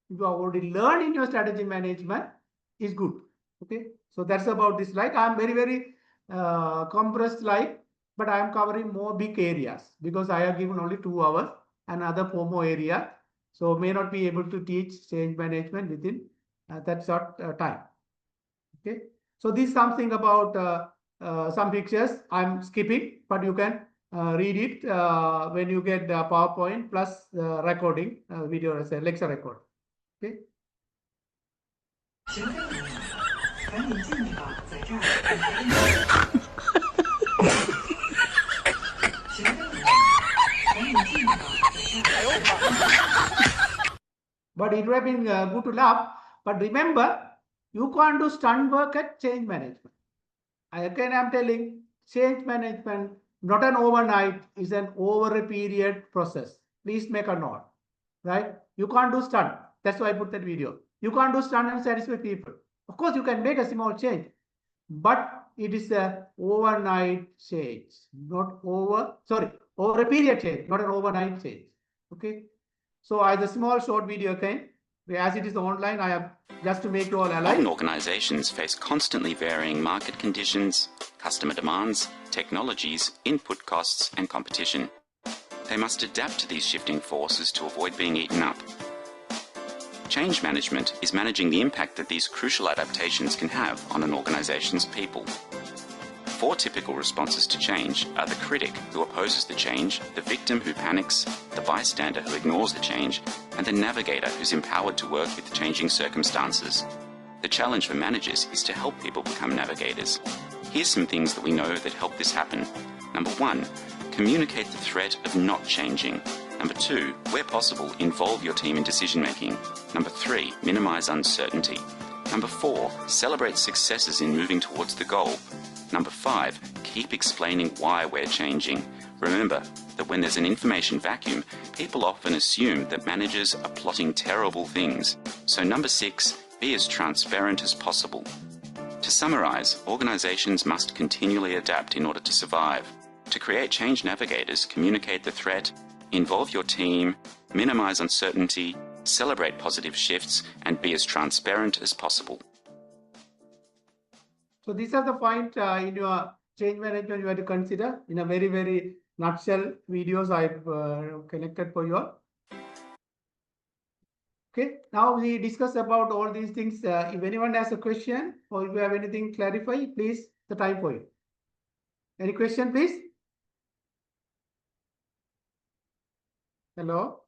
if you have already learned in your strategy management, is good. Okay. So that's about this slide. I'm very compressed slide, but I am covering more big areas because I have given only 2 hours and other 4 more areas. So may not be able to teach change management within that short time. Okay. So this is something about some pictures I'm skipping, but you can read it when you get the PowerPoint plus recording video as a lecture record. Okay. but it would have been good to laugh. But remember, you can't do stunt work at change management. Again, I'm telling, change management, not an overnight, is an over a period process. Please make a note, right? You can't do stunt. That's why I put that video. You can't do stunt and satisfy people. Of course, you can make a small change, but it is a overnight change, not over a period change, not an overnight change. Okay. So as a small short video again, as it is online, I have just to make you all alive. Modern organisations face constantly varying market conditions, customer demands, technologies, input costs and competition. They must adapt to these shifting forces to avoid being eaten up. Change management is managing the impact that these crucial adaptations can have on an organisation's people. 4 typical responses to change are the critic who opposes the change, the victim who panics, the bystander who ignores the change, and the navigator who's empowered to work with changing circumstances. The challenge for managers is to help people become navigators. Here's some things that we know that help this happen. Number 1, communicate the threat of not changing. Number 2, where possible, involve your team in decision making. Number 3, minimise uncertainty. Number 4, celebrate successes in moving towards the goal. Number 5, keep explaining why we're changing. Remember that when there's an information vacuum, people often assume that managers are plotting terrible things. So number 6, be as transparent as possible. To summarise, organisations must continually adapt in order to survive. To create change navigators, communicate the threat, involve your team, minimise uncertainty, celebrate positive shifts, and be as transparent as possible. So these are the points in your change management you have to consider in a very, very nutshell videos I've connected for you all. Okay, now we discuss about all these things. If anyone has a question or if you have anything clarify, please, the time for you. Any question, please? Hello?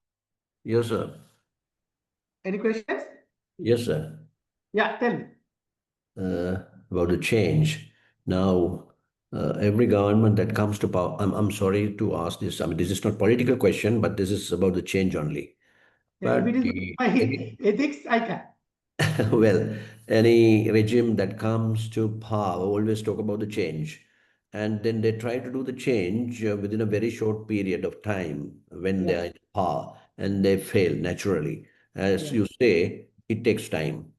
Yes, sir. Any questions? Yes, sir. Yeah, tell me. About the change. Now, every government that comes to power, I'm sorry to ask this. I mean, this is not political question, but this is about the change only. Yeah, But if it is my ethics, I can. well, any regime that comes to power always talk about the change. And then they try to do the change within a very short period of time when they are in power, and they fail naturally. As you say, it takes time.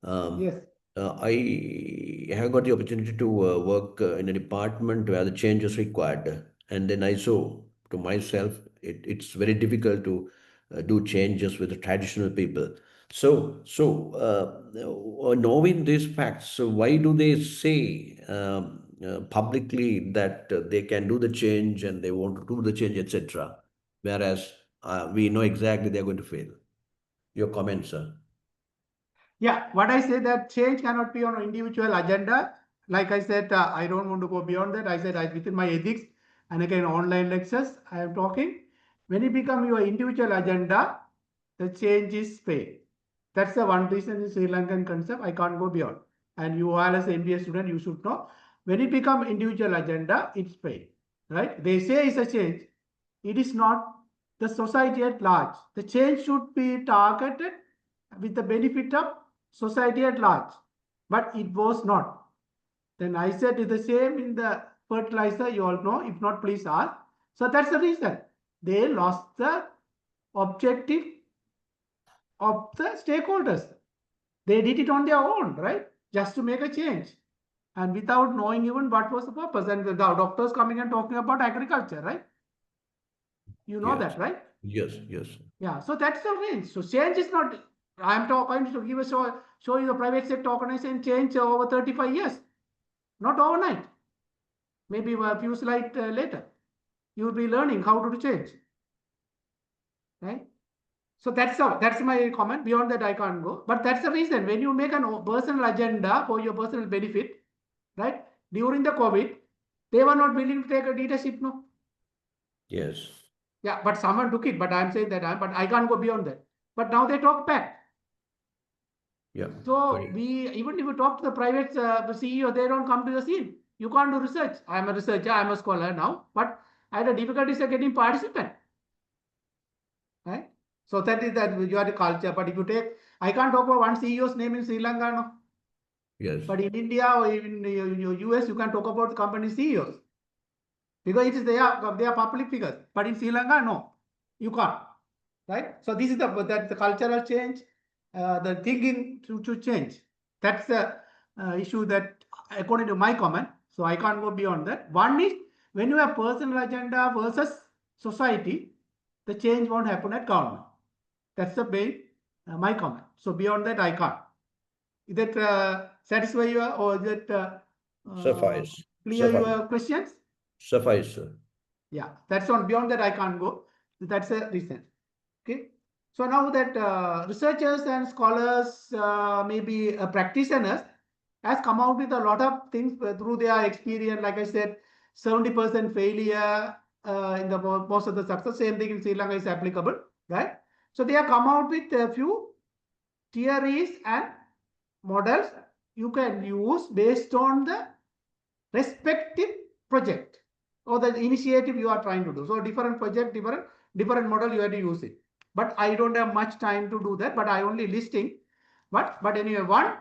Yes. I have got the opportunity to work in a department where the change is required. And then I saw to myself, it's very difficult to do changes with the traditional people. So, knowing these facts, so why do they say publicly that they can do the change and they want to do the change, etc., whereas we know exactly they're going to fail? Your comments, sir. Yeah, what I say that change cannot be on an individual agenda. Like I said, I don't want to go beyond that. I said within my ethics and again online lectures, I am talking. When it becomes your individual agenda, the change is failed. That's the one reason in Sri Lankan concept. I can't go beyond. And you all as an MBA student, you should know. When it becomes individual agenda, it's failed. Right? They say it's a change. It is not the society at large. The change should be targeted with the benefit of society at large, but it was not. Then I said it's the same in the fertilizer, you all know, if not please ask. So that's the reason they lost the objective of the stakeholders. They did it on their own, right? Just to make a change and without knowing even what was the purpose. And the doctors coming and talking about agriculture, right? You know that, right? Yes, yes. Yeah, so that's the range. So change is not, I'm going to give a show you the private sector organization change over 35 years, not overnight. Maybe a few slides later, you will be learning how to change, right? So that's my comment. Beyond that, I can't go. But that's the reason when you make a personal agenda for your personal benefit, right? During the COVID, they were not willing to take a leadership, no? Yes. Yeah, but someone took it. But I'm saying that, but I can't go beyond that. But now they talk back. Yeah. So even if you talk to the private the CEO, they don't come to the scene. You can't do research. I'm a researcher, I'm a scholar now, but I had a difficulty getting participant. Right? So that is that you are the culture. But if you take, I can't talk about one CEO's name in Sri Lanka, no. Yes. But in India or in US, you can talk about the company CEOs because it is they are public figures. But in Sri Lanka, no, you can't. Right. So this is the cultural change, the thinking to change. That's the issue that according to my comment. So I can't go beyond that. One is when you have personal agenda versus society, the change won't happen at government. That's the main my comment. So beyond that, I can't. Is that satisfy you or is that Suffice. clear Suffice. your questions? Suffice, sir. Yeah, that's on. Beyond that, I can't go. That's a reason. Okay. So now that researchers and scholars, maybe practitioners, has come out with a lot of things through their experience. Like I said, 70% failure in the most of the success. Same thing in Sri Lanka is applicable, right? So they have come out with a few theories and models you can use based on the respective project or the initiative you are trying to do. So different project, different model you have to use it. But I don't have much time to do that, but I only listing. But anyway, one,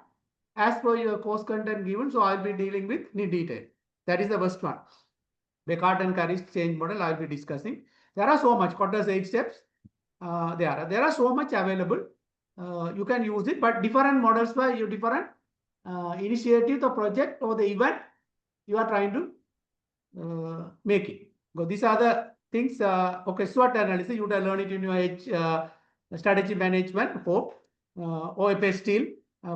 as per your course content given, so I'll be dealing with in detail. That is the first one. Beckett and Curry's change model I'll be discussing. There are so much, Kotter's 8 steps. There are so much available. You can use it, but different models by you different initiative, the project or the event you are trying to make it. So these are the things. Okay, SWOT analysis. You will learn it in your strategy management, hope, OFA steel,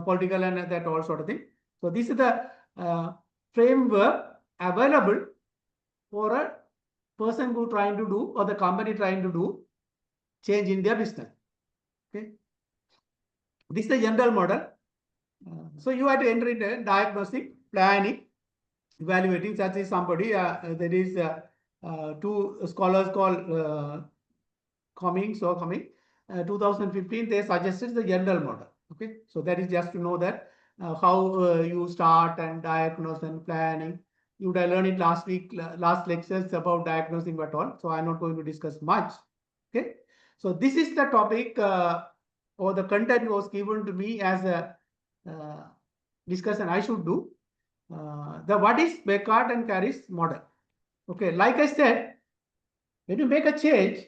political and that all sort of thing. So this is the framework available for a person who trying to do or the company trying to do change in their business. Okay. This is the general model. So you have to enter in diagnostic, planning, evaluating. Such is somebody. There is two scholars called Cummings or Cummings. 2015, they suggested the general model. Okay, so that is just to know that how you start and diagnose and planning. You would have learned it last week, last lectures about diagnosing what all. So I'm not going to discuss much. Okay, so this is the topic or the content was given to me as a discussion I should do. The what is Beckett and Curry's model? Okay, like I said, when you make a change,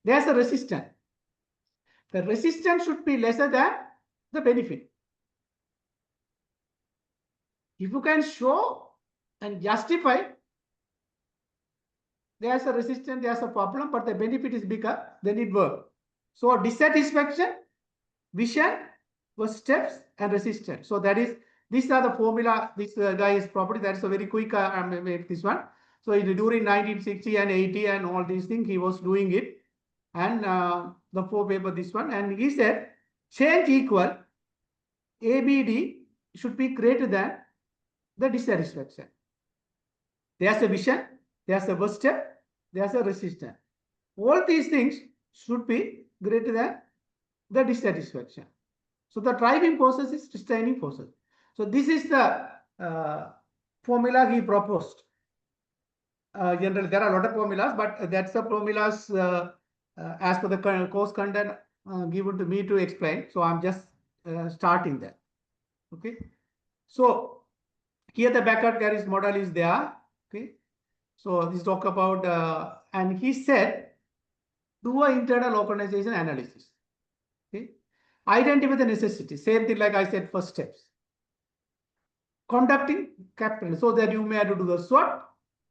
there's a resistance. The resistance should be lesser than the benefit. If you can show and justify there's a resistance, there's a problem, but the benefit is bigger, then it works. So dissatisfaction, vision, was steps and resistance. So that is, these are the formula. This guy is property. That's a very quick. I make this one. So during 1960 and 80 and all these things, he was doing it. And the 4 paper, this one. And he said, change equal ABD should be greater than the dissatisfaction. There's a vision, there's a first step, there's a resistance. All these things should be greater than the dissatisfaction. So the driving process is sustaining process. So this is the formula he proposed. Generally, there are a lot of formulas, but that's the formulas as per the course content given to me to explain. So I'm just starting that. Okay. So here the Beckett Curry's model is there. Okay. So this talk about and he said do an internal organization analysis. Okay. Identify the necessity. Same thing like I said, first steps. Conducting capital so that you may have to do the SWOT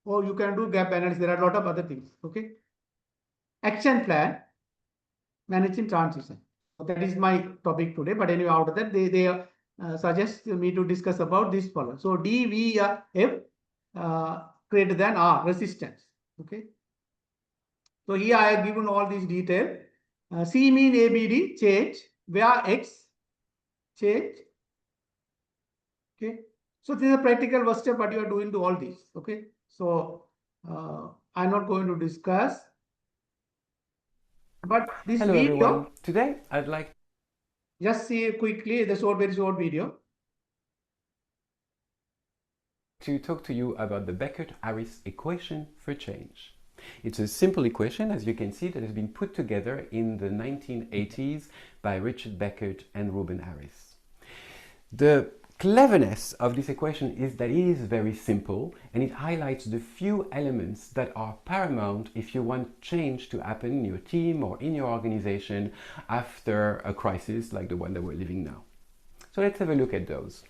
or you can do gap analysis. There are a lot of other things. Okay. Action plan, managing transition. So that is my topic today. But anyway, out of that, they suggest me to discuss about this problem. So DVF greater than R, resistance. Okay. So here I have given all these details. C mean ABD, change, where X, change. Okay. So this is a practical first step what you are doing to all these. Okay. So I'm not going to discuss. But this Hello video, everyone. Today I'd like just see quickly the very short video. To talk to you about the Beckett-Harris equation for change. It's a simple equation, as you can see, that has been put together in the 1980s by Richard Beckert and Reuben Harris. The cleverness of this equation is that it is very simple and it highlights the few elements that are paramount if you want change to happen in your team or in your organization after a crisis like the one that we're living now. So let's have a look at those.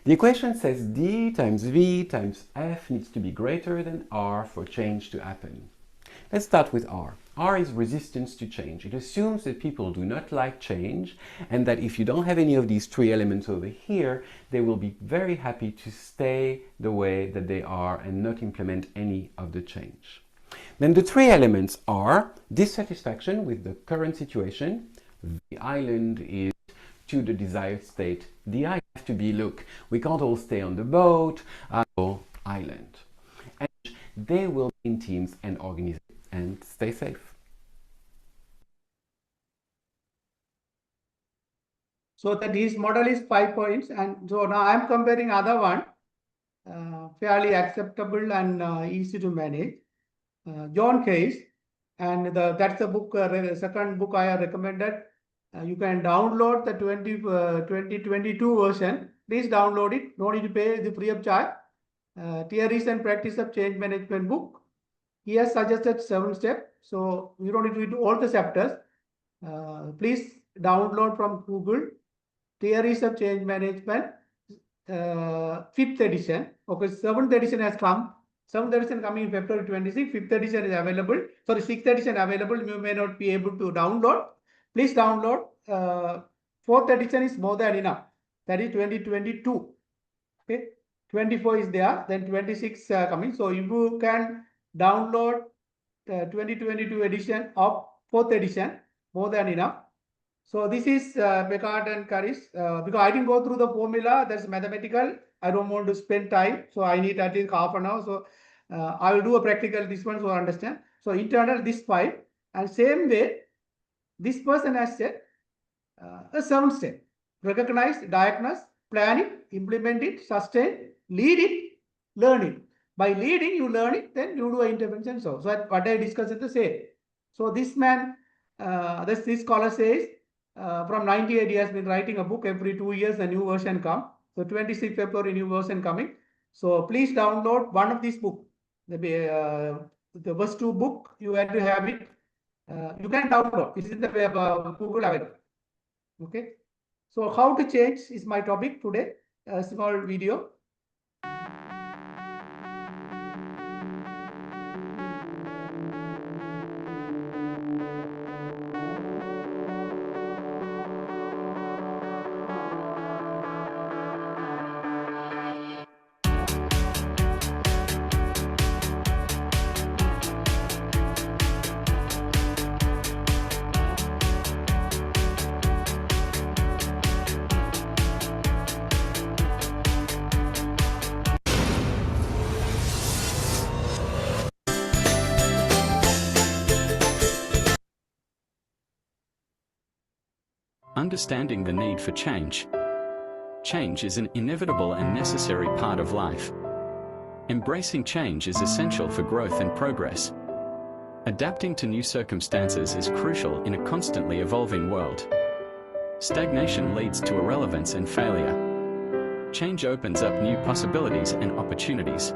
The equation says D times V times F needs to be greater than R for change to happen. Let's start with R. R is resistance to change. It assumes that people do not like change and that if you don't have any of these three elements over here, they will be very happy to stay the way that they are and not implement any of the change. Then the three elements are dissatisfaction with the current situation. The island is to the desired state. The island has to be, look, we can't all stay on the boat, island. And they will be in teams and organizations and stay safe. So that his model is 5 points, and so now I am comparing other one, fairly acceptable and easy to manage. John Case, and that's the book, second book I have recommended. You can download the 2022 version. Please download it. No need to pay the free of charge. Theories and Practice of Change Management book. He has suggested 7 steps, so you don't need to read all the chapters. Please download from Google Theories of Change Management, 5th edition. Okay, 7th edition has come. 7th edition coming in February 26. 5th edition is available. Sorry, 6th edition available. You may not be able to download. Please download. 4th edition is more than enough. That is 2022. Okay, 24 is there. Then 26 coming. So if you can download 2022 edition of 4th edition, more than enough. So this is Beckert and Harris. Because I didn't go through the formula, that's mathematical. I don't want to spend time, so I need at least half an hour. So I will do a practical this one so I understand. So internal this 5, and same way this person has said a 7 step: recognize, diagnose, plan it, implement it, sustain, lead it, learn it. By leading, you learn it, then you do an intervention. So what I discussed is the same. So this man, this scholar says, from 98 he has been writing a book. Every 2 years a new version come. So 26 February new version coming. So please download one of these book. The first 2 book you have to have it. You can download. It's in the web, Google available. Okay. So how to change is my topic today. A small video. Understanding the need for change. Change is an inevitable and necessary part of life. Embracing change is essential for growth and progress. Adapting to new circumstances is crucial in a constantly evolving world. Stagnation leads to irrelevance and failure. Change opens up new possibilities and opportunities.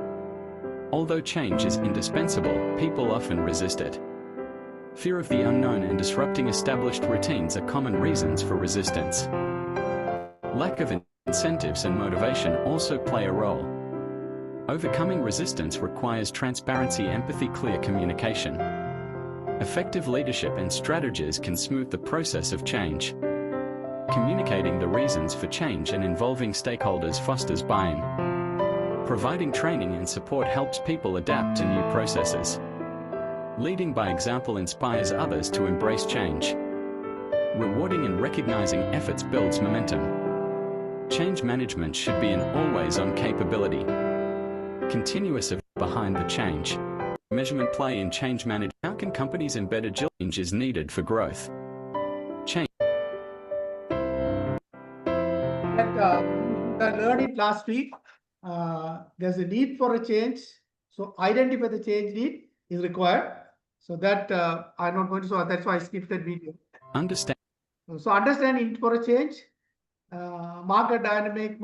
Although change is indispensable, people often resist it. Fear of the unknown and disrupting established routines are common reasons for resistance. Lack of incentives and motivation also play a role. Overcoming resistance requires transparency, empathy, clear communication. Effective leadership and strategies can smooth the process of change. Communicating the reasons for change and involving stakeholders fosters buy-in. Providing training and support helps people adapt to new processes. Leading by example inspires others to embrace change. Rewarding and recognizing efforts builds momentum. Change management should be an always-on capability. Continuous behind the change. Measurement play in change management. How can companies embed agility? Change is needed for growth. Change. I learned it last week. There's a need for a change. So identify the change need. is required. So that I'm not going to, so that's why I skipped that video. Understand. So understand need for a change, market dynamic,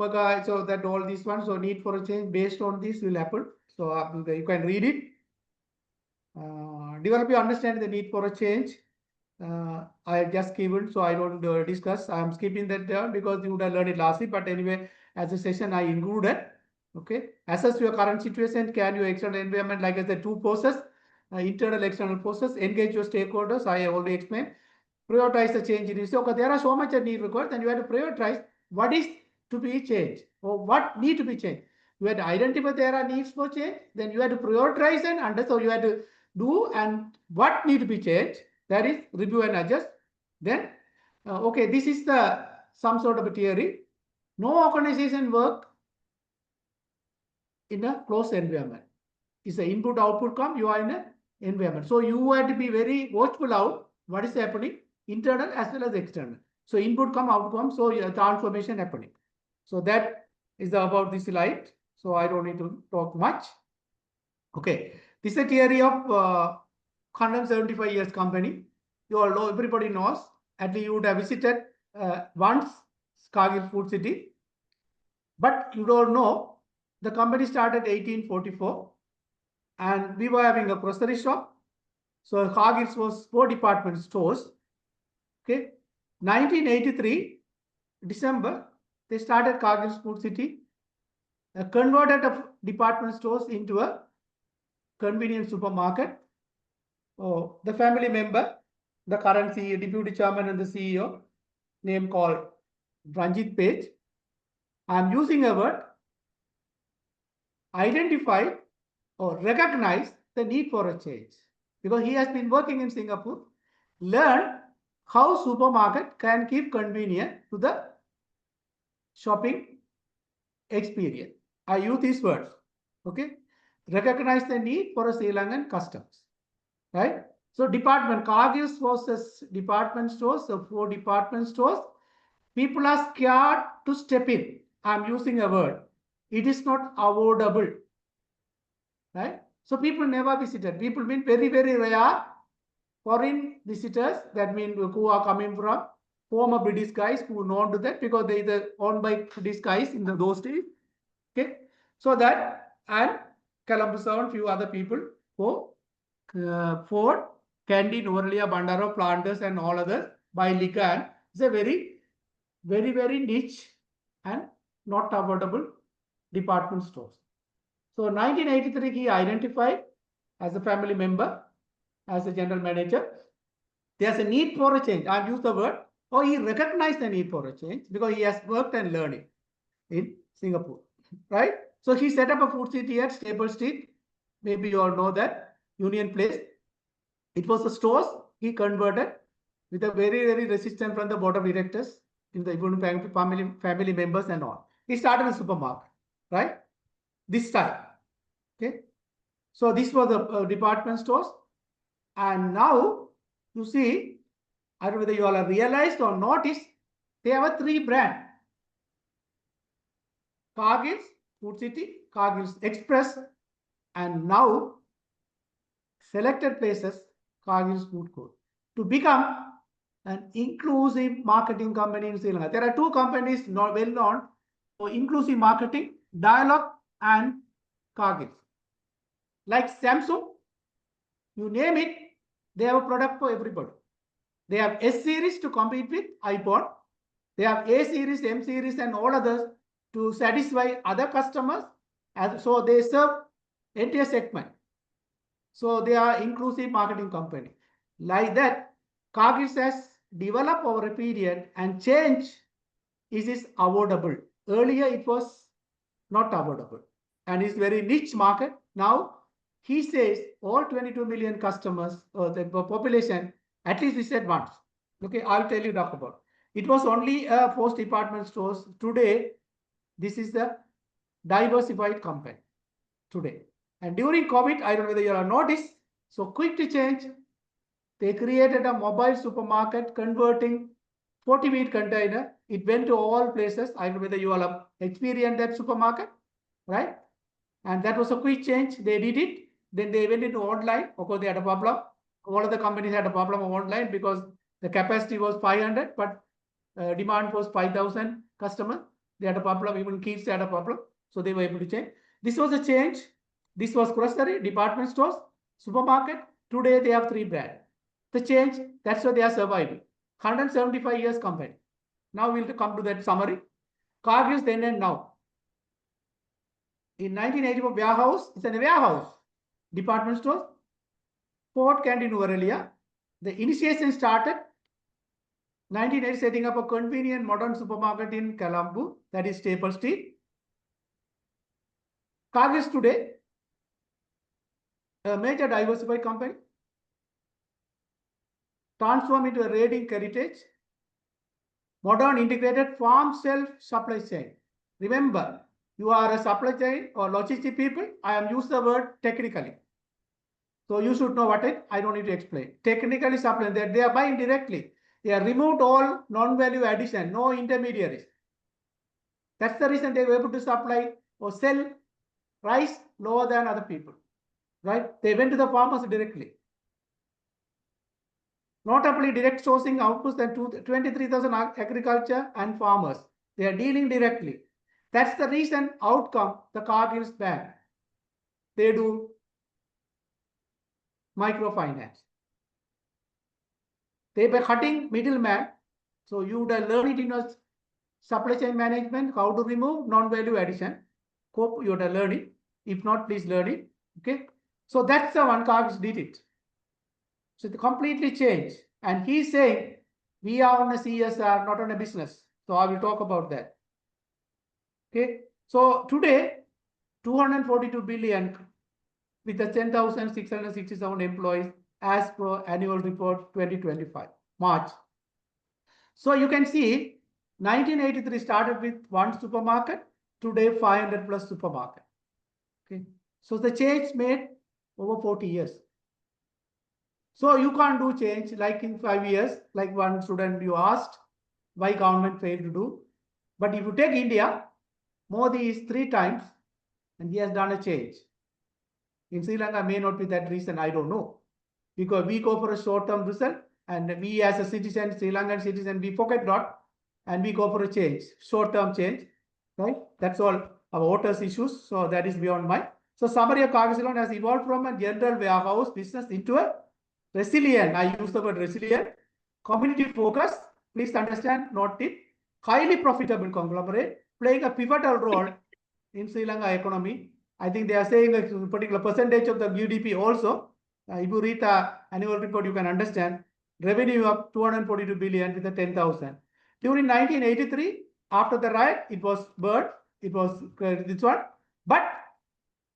so that all these ones, so need for a change based on this will happen. So you can read it. Develop your understanding the need for a change. I just given, so I don't discuss. I'm skipping that down because you would have learned it last week. But anyway, as a session, I included. Okay, assess your current situation. Can your external environment, like I said, two forces, internal, external forces. Engage your stakeholders. I already explained. Prioritize the change in issue. Okay, there are so much need required, then you have to prioritize what is to be changed or what need to be changed. You have to identify there are needs for change. Then you have to prioritize and understand. So you have to do and what need to be changed. That is review and adjust. Then, okay, this is the some sort of a theory. No organization work in a closed environment. It's an input output come, you are in an environment. So you have to be very watchful out what is happening, internal as well as external. So input come, outcome, so transformation happening. So that is about this slide. So I don't need to talk much. Okay, this is a theory of 175 years company. You all know, everybody knows. At least you would have visited once Cargill Food City, but you don't know the company started 1844, and we were having a grocery shop. So Cargill's was 4 department stores. Okay, 1983 December they started Cargill's Food City, converted of department stores into a convenience supermarket. Oh, the family member, the current CEO, deputy chairman and the CEO, name called Ranjit Page. I am using a word, identify or recognize the need for a change, because he has been working in Singapore, learn how supermarket can give convenience to the shopping experience. I use these words. Okay, recognize the need for a Sri Lankan customers, right? So department, Cargill's was department stores, so 4 department stores. People are scared to step in. I'm using a word. It is not avoidable, right? So people never visited. People mean very, very rare foreign visitors. That means who are coming from former British guys who are known to that because they are owned by British guys in those days. Okay, so that and Columbus and few other people who Ford, Candy, Norelia, Bandaro, Planters, and all others by Ligan. It's a very, very, very niche and not affordable department stores. So 1983, he identified as a family member, as a general manager. There's a need for a change. I've used the word, or he recognized the need for a change because he has worked and learned it in Singapore, right? So he set up a food city at Staple Street. Maybe you all know that, Union Place. It was a stores he converted with a very, very resistant from the board of directors in the family members and all. He started a supermarket, right? This time. Okay. So this was the department stores. And now you see, I don't know whether you all have realized or noticed, they have a 3 brand. Cargill's Food City, Cargill's Express, and now selected places, Cargill's Food Court, to become an inclusive marketing company in Sri Lanka. There are 2 companies not well known for inclusive marketing, Dialog and Cargill. Like Samsung, you name it, they have a product for everybody. They have S series to compete with iPhone. They have A series, M series, and all others to satisfy other customers. And so they serve entire segment. So they are inclusive marketing company. Like that, Cargill has developed over a period, and change is avoidable. Earlier it was not avoidable, and it's very niche market. Now he says all 22 million customers, the population, at least we said once. Okay, I'll tell you talk about. It was only post department stores. Today, this is the diversified company today. And during COVID, I don't know whether you have noticed, so quick to change. They created a mobile supermarket converting 40-feet container. It went to all places. I don't know whether you all have experienced that supermarket, right? And that was a quick change. They did it. Then they went into online. Of course, they had a problem. All of the companies had a problem of online because the capacity was 500, but demand was 5,000 customers. They had a problem. Even kids had a problem. So they were able to change. This was a change. This was grocery, department stores, supermarket. Today they have 3 brands. The change, that's why they are surviving. 175 years company. Now we'll come to that summary. Cargill's then and now. In 1984, warehouse, it's a warehouse. Department stores, Port Canteen Nuvarelia. The initiation started 1980, setting up a convenient modern supermarket in Colombo, that is Staple Street. Cargill's today, a major diversified company, transformed into a raiding heritage, modern integrated farm self-supply chain. Remember, you are a supply chain or logistic people. I am used the word technically. So you should know what I don't need to explain. Technically supply, that they are buying directly. They have removed all non-value addition, no intermediaries. That's the reason they were able to supply or sell rice lower than other people. Right? They went to the farmers directly. Notably, direct sourcing outputs than 23,000 agriculture and farmers. They are dealing directly. That's the reason outcome the Cargill's Bank. They do microfinance. They by cutting middleman. So you would learn it in a supply chain management, how to remove non-value addition. Hope you would learn it. If not, please learn it. Okay. So that's the one Cargill did it. So it completely changed. And he's saying, we are on a CSR, not on a business. So I will talk about that. Okay. So today, 242 billion with the 10,667 employees as per annual report 2025, March. So you can see 1983 started with 1 supermarket, today 500 plus supermarket. Okay. So the change made over 40 years. So you can't do change like in 5 years, like one student you asked why government failed to do. But if you take India, Modi is 3 times and he has done a change. In Sri Lanka may not be that reason, I don't know. Because we go for a short-term result and we as a citizen, Sri Lankan citizen, we forget not and we go for a change, short-term change, right? That's all our voters issues. So that is beyond mine. So summary of Cargill has evolved from a general warehouse business into a resilient, I use the word resilient, community focus, please understand, not it, highly profitable conglomerate, playing a pivotal role in Sri Lanka economy. I think they are saying a particular percentage of the GDP also. If you read the annual report, you can understand. Revenue of 242 billion with the 10,000. During 1983, after the riot, it was burned. It was this one. But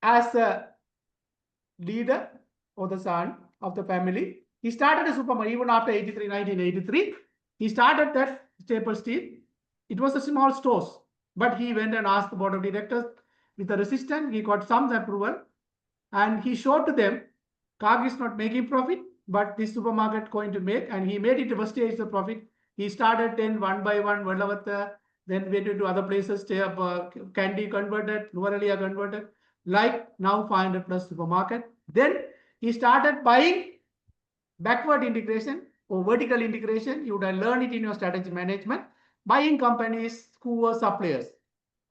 as a leader or the son of the family, he started a supermarket even after 1983. He started that Staple Street. It was a small stores, but he went and asked the board of directors with the resistance. He got some approval, and he showed to them, Cargill is not making profit, but this supermarket going to make, and he made it the first stage of profit. He started 10 one by one, then went into other places, Candy converted, Nuvarelia converted, like now 500 plus supermarket. Then he started buying backward integration or vertical integration. You would have learned it in your strategy management. Buying companies who were suppliers.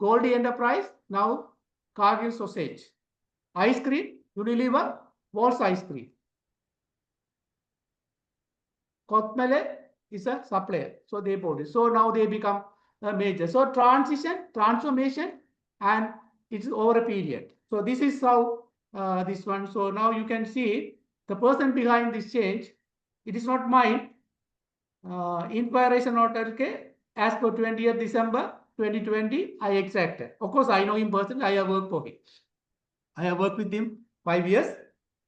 Goldie Enterprise, now Cargill Sausage. Ice cream, Unilever, Walls Ice Cream. Kotmale is a supplier. So they bought it. So now they become a major. So transformation, and it's over a period. So this is how this one. So now you can see the person behind this change. It is not mine. Inspiration Hotel as per 20th December 2020, I exacted. Of course, I know him personally. I have worked for him. I have worked with him 5 years.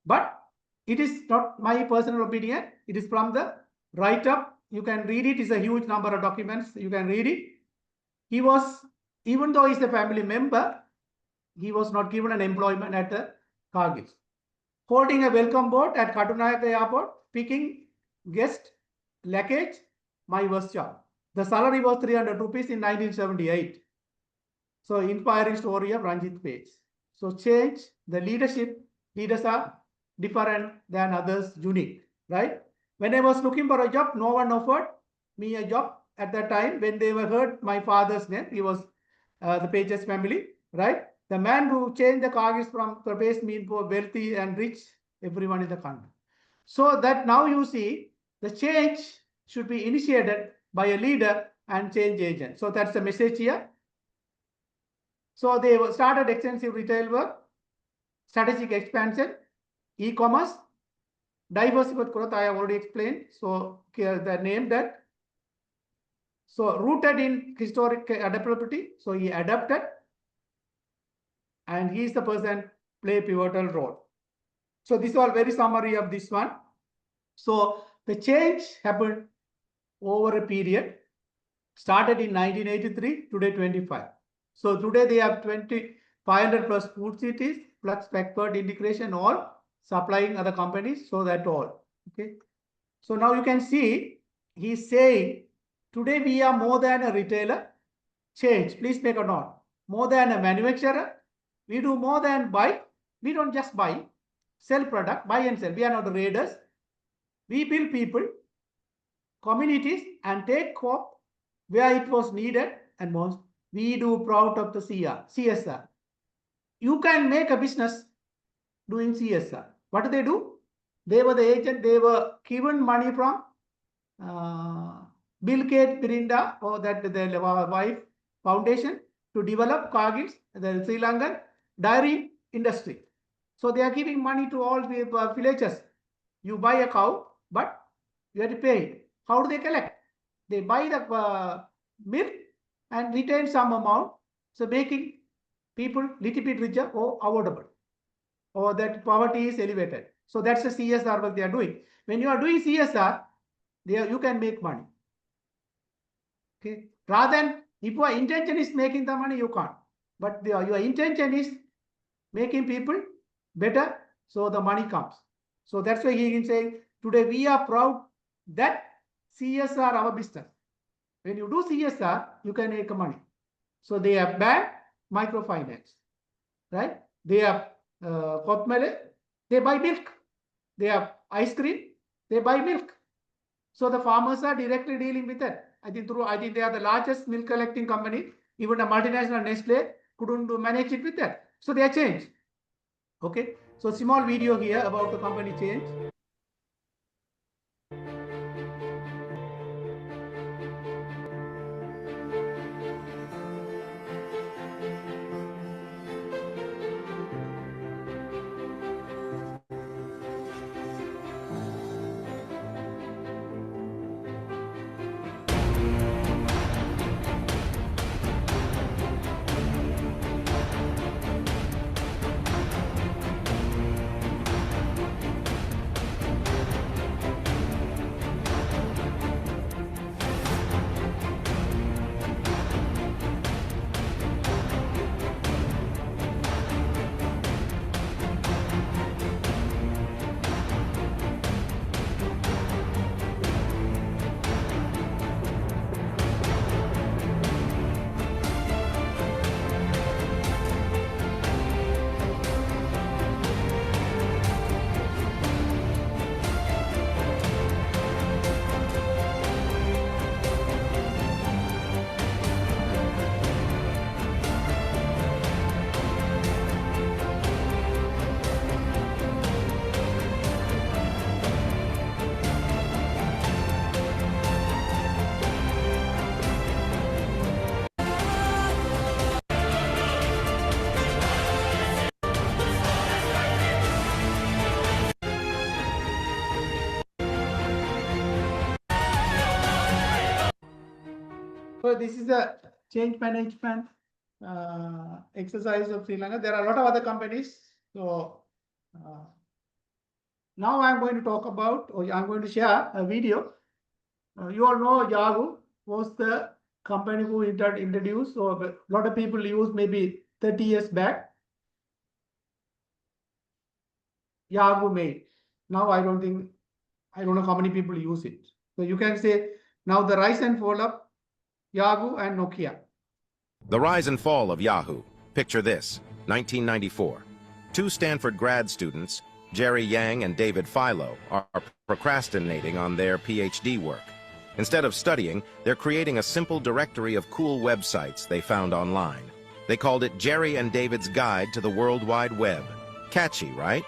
But it is not my personal opinion. It is from the write-up. You can read it. It's a huge number of documents. You can read it. He was, even though he's a family member, he was not given an employment at the Cargill. Holding a welcome board at Katunayaka Airport, picking guest, luggage, my first job. The salary was 300 rupees in 1978. So inspiring story of Ranjit Page. So change the leadership leaders are different than others, unique, right? When I was looking for a job, no one offered me a job at that time. When they were heard my father's name, he was the Pages family, right? The man who changed the Kargis from Prabes mean for wealthy and rich, everyone in the country. So that now you see the change should be initiated by a leader and change agent. So that's the message here. So they started extensive retail work, strategic expansion, e-commerce, diversified growth, I have already explained. So the name that. So rooted in historic adaptability. So he adapted and he is the person play pivotal role. So this is all very summary of this one. So the change happened over a period, started in 1983, today 25. So today they have 500 plus food cities, plus backward integration, all supplying other companies, so that all. Okay. So now you can see he's saying today we are more than a retailer. Change, please make a note. More than a manufacturer. We do more than buy. We don't just buy, sell product, buy and sell. We are not the raiders. We build people, communities, and take hope where it was needed and most. We do proud of the CSR. You can make a business doing CSR. What do? They were the agent. They were given money from Bill Gates, Mirinda, or that the wife foundation to develop Kargils, the Sri Lankan dairy industry. So they are giving money to all the villagers. You buy a cow, but you have to pay it. How do they collect? They buy the milk and retain some amount, so making people little bit richer or affordable, or that poverty is elevated. So that's the CSR work they are doing. When you are doing CSR, there you can make money. Okay. Rather than if your intention is making the money, you can't. But your intention is making people better, so the money comes. So that's why he is saying today we are proud that CSR our business. When you do CSR, you can make money. So they have bank, microfinance, right? They have Kotmele, they buy milk. They have ice cream, they buy milk. So the farmers are directly dealing with that. I think they are the largest milk collecting company. Even a multinational Nestle couldn't manage it with that. So they are changed. Okay. So small video here about the company change. So this is a change management exercise of Sri Lanka. There are a lot of other companies. So now I'm going to talk about, or I'm going to share a video. You all know Yahoo was the company who introduced, or a lot of people use maybe 30 years back. Yahoo Mail. Now I don't know how many people use it. So you can say now the rise and fall of Yahoo and Nokia. The rise and fall of Yahoo. Picture this, 1994. Two Stanford grad students, Jerry Yang and David Philo, are procrastinating on their PhD work. Instead of studying, they're creating a simple directory of cool websites they found online. They called it Jerry and David's Guide to the World Wide Web. Catchy, right?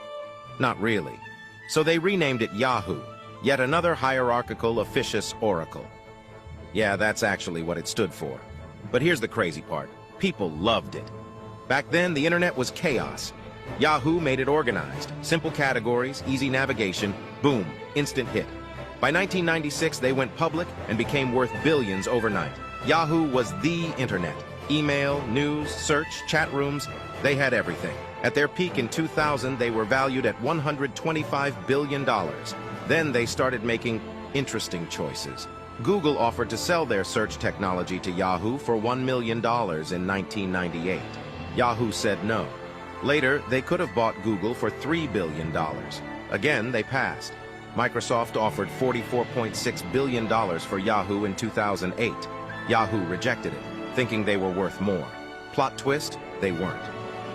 Not really. So they renamed it Yahoo, yet another hierarchical, officious oracle. Yeah, that's actually what it stood for. But here's the crazy part. People loved it. Back then, the internet was chaos. Yahoo made it organized. Simple categories, easy navigation, boom, instant hit. By 1996, they went public and became worth billions overnight. Yahoo was the internet. Email, news, search, chat rooms, they had everything. At their peak in 2000, they were valued at $125 billion. Then they started making interesting choices. Google offered to sell their search technology to Yahoo for $1 million in 1998. Yahoo said no. Later, they could have bought Google for $3 billion. Again, they passed. Microsoft offered $44.6 billion for Yahoo in 2008. Yahoo rejected it, thinking they were worth more. Plot twist, they weren't.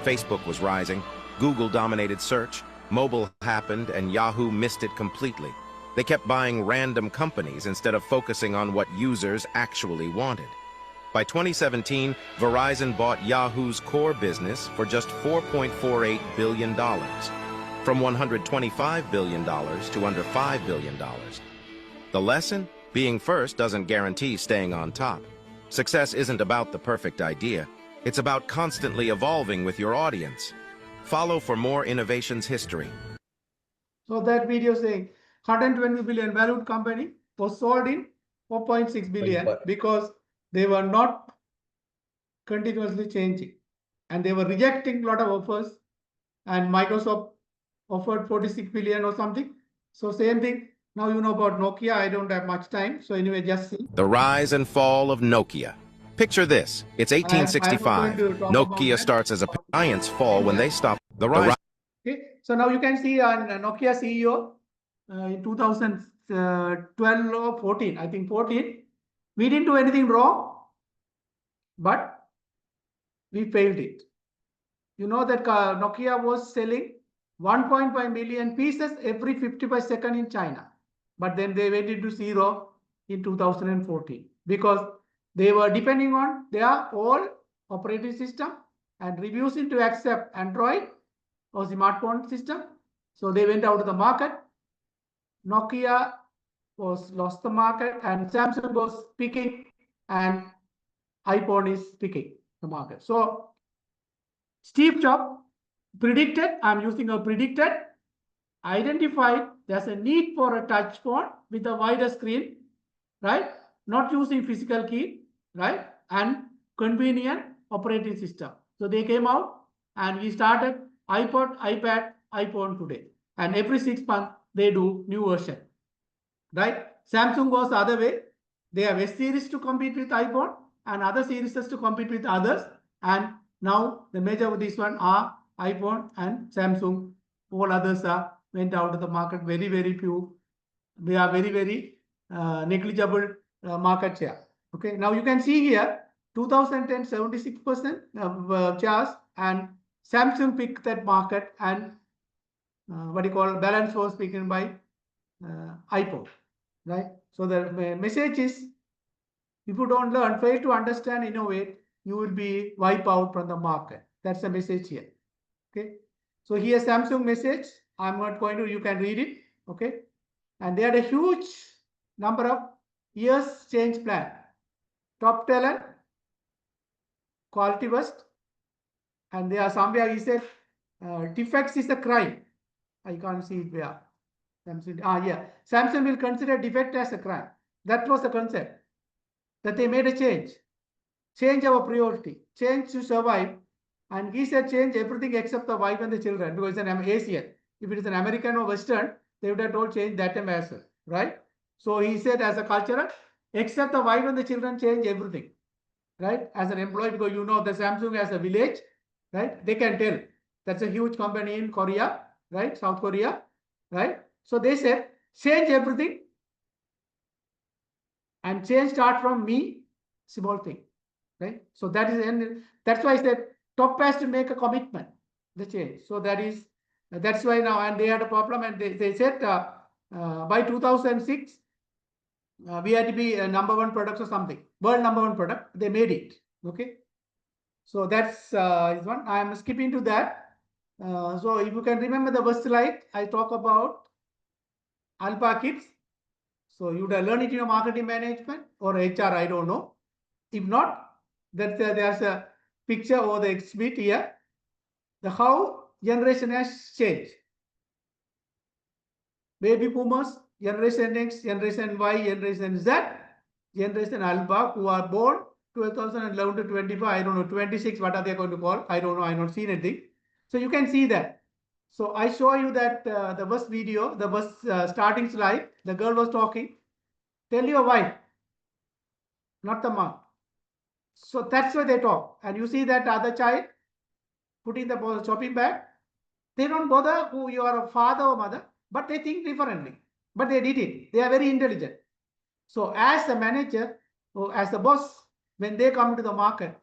Facebook was rising, Google dominated search, mobile happened, and Yahoo missed it completely. They kept buying random companies instead of focusing on what users actually wanted. By 2017, Verizon bought Yahoo's core business for just $4.48 billion, from $125 billion to under $5 billion. The lesson? Being first doesn't guarantee staying on top. Success isn't about the perfect idea. It's about constantly evolving with your audience. Follow for more innovations history. So that video saying 120 billion valued company was sold in 4.6 billion because they were not continuously changing and they were rejecting a lot of offers, and Microsoft offered 46 billion or something. So same thing. Now you know about Nokia. I don't have much time. So anyway, just see. The rise and fall of Nokia. Picture this. It's 1865. Nokia starts as a giant's fall when they stop. Okay. So now you can see on Nokia CEO in 2012 or 14, I think 14. We didn't do anything wrong, but we failed it. You know that Nokia was selling 1.5 million pieces every 55 seconds in China. But then they went into zero in 2014 because they were depending on their old operating system and refusing to accept Android or smartphone system. So they went out of the market. Nokia was lost the market and Samsung was picking and iPhone is picking the market. So Steve Jobs predicted, I'm using a predicted, identified there's a need for a touch phone with a wider screen, right? Not using physical key, right? And convenient operating system. So they came out and we started iPod, iPad, iPhone today. And every 6 months they do new version, right? Samsung goes the other way. They have S series to compete with iPhone and other series to compete with others. And now the major of this one are iPhone and Samsung. All others are went out of the market. Very, very few. They are very, very negligible market share. Okay. Now you can see here 2010 76% of shares, and Samsung picked that market, and what you call balance was taken by iPhone, right? So the message is, if you don't learn, fail to understand, innovate, you will be wiped out from the market. That's the message here. Okay. So here Samsung message. I'm not going to. You can read it. Okay. And they had a huge number of years change plan. Top talent, quality first, and there are somewhere he said defects is a crime. I can't see it where. Samsung, yeah. Samsung will consider defect as a crime. That was the concept. That they made a change. Change our priority. Change to survive. And he said change everything except the wife and the children, because it's an Asian. If it is an American or Western, they would have told change that time as well, right? So he said as a cultural, except the wife and the children, change everything, right? As an employee, because you know the Samsung has a village, right? They can tell. That's a huge company in Korea, right? South Korea, right? So they said change everything and change start from me, small thing, right? So that is, and that's why I said top has to make a commitment. the change. So that's why now, and they had a problem, and they said by 2006 we had to be number one product or something, world number one product. They made it. Okay, so that's is one. I am skipping to that. So if you can remember the first slide, I talk about Alpha Kids. So you would have learned it in your marketing management or HR, I don't know. If not, there's a picture or the exhibit here. The how generation has changed. Baby boomers, generation X, generation Y, generation Z, generation Alpha, who are born 2011 to 25, I don't know, 26, what are they going to call? I don't know, I not seen anything. So you can see that. So I show you that the first video, the first starting slide, the girl was talking. Tell your wife, not the mom. So that's why they talk. And you see that other child putting the shopping bag. They don't bother who you are, a father or mother, but they think differently. But they did it. They are very intelligent. So as the manager or as the boss, when they come to the market,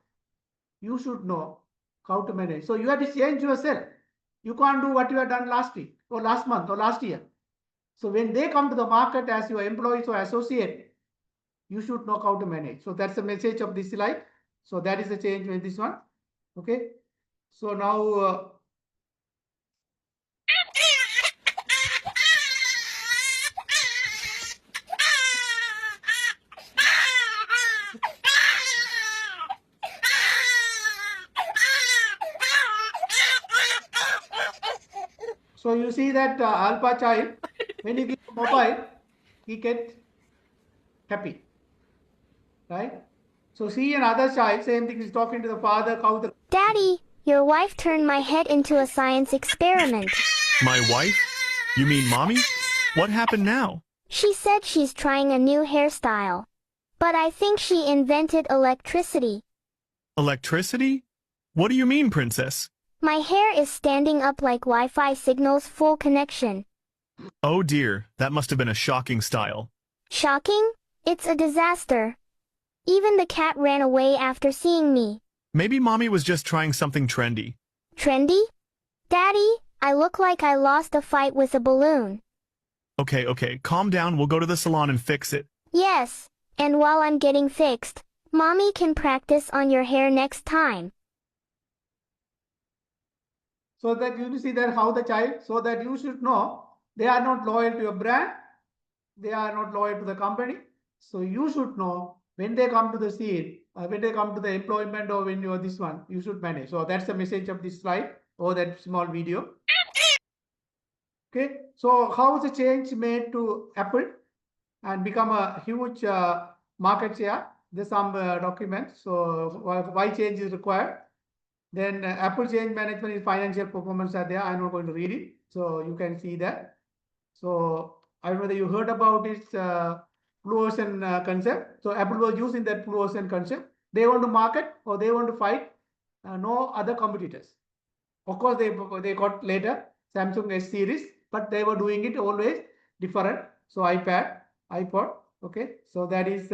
you should know how to manage. So you have to change yourself. You can't do what you have done last week or last month or last year. So when they come to the market as your employees or associate, you should know how to manage. So that's the message of this slide. So that is the change with this one. Okay. So now so you see that Alpha child, when you give a mobile, he gets happy, right? So see another child, same thing, is talking to the father, how the... Daddy, your wife turned my head into a science experiment. My wife? You mean mommy? What happened now? She said she's trying a new hairstyle. But I think she invented electricity. Electricity? What do you mean, princess? My hair is standing up like Wi-Fi signals full connection. Oh dear, that must have been a shocking style. Shocking? It's a disaster. Even the cat ran away after seeing me. Maybe mommy was just trying something trendy. Trendy? Daddy, I look like I lost a fight with a balloon. Okay, calm down, we'll go to the salon and fix it. Yes, and while I'm getting fixed, mommy can practice on your hair next time. So that you see that how the child, so that you should know they are not loyal to your brand, they are not loyal to the company. So you should know when they come to the scene, when they come to the employment or when you are this one, you should manage. So that's the message of this slide or that small video. Okay, so how is the change made to Apple and become a huge market share? There's some documents. So why change is required? Then Apple change management is financial performance are there. I'm not going to read it. So you can see that. So I don't know whether you heard about this blue ocean concept. So Apple was using that blue ocean concept. They want to market or they want to fight no other competitors. Of course, they got later Samsung S series, but they were doing it always different. So iPad, iPod. Okay, so that is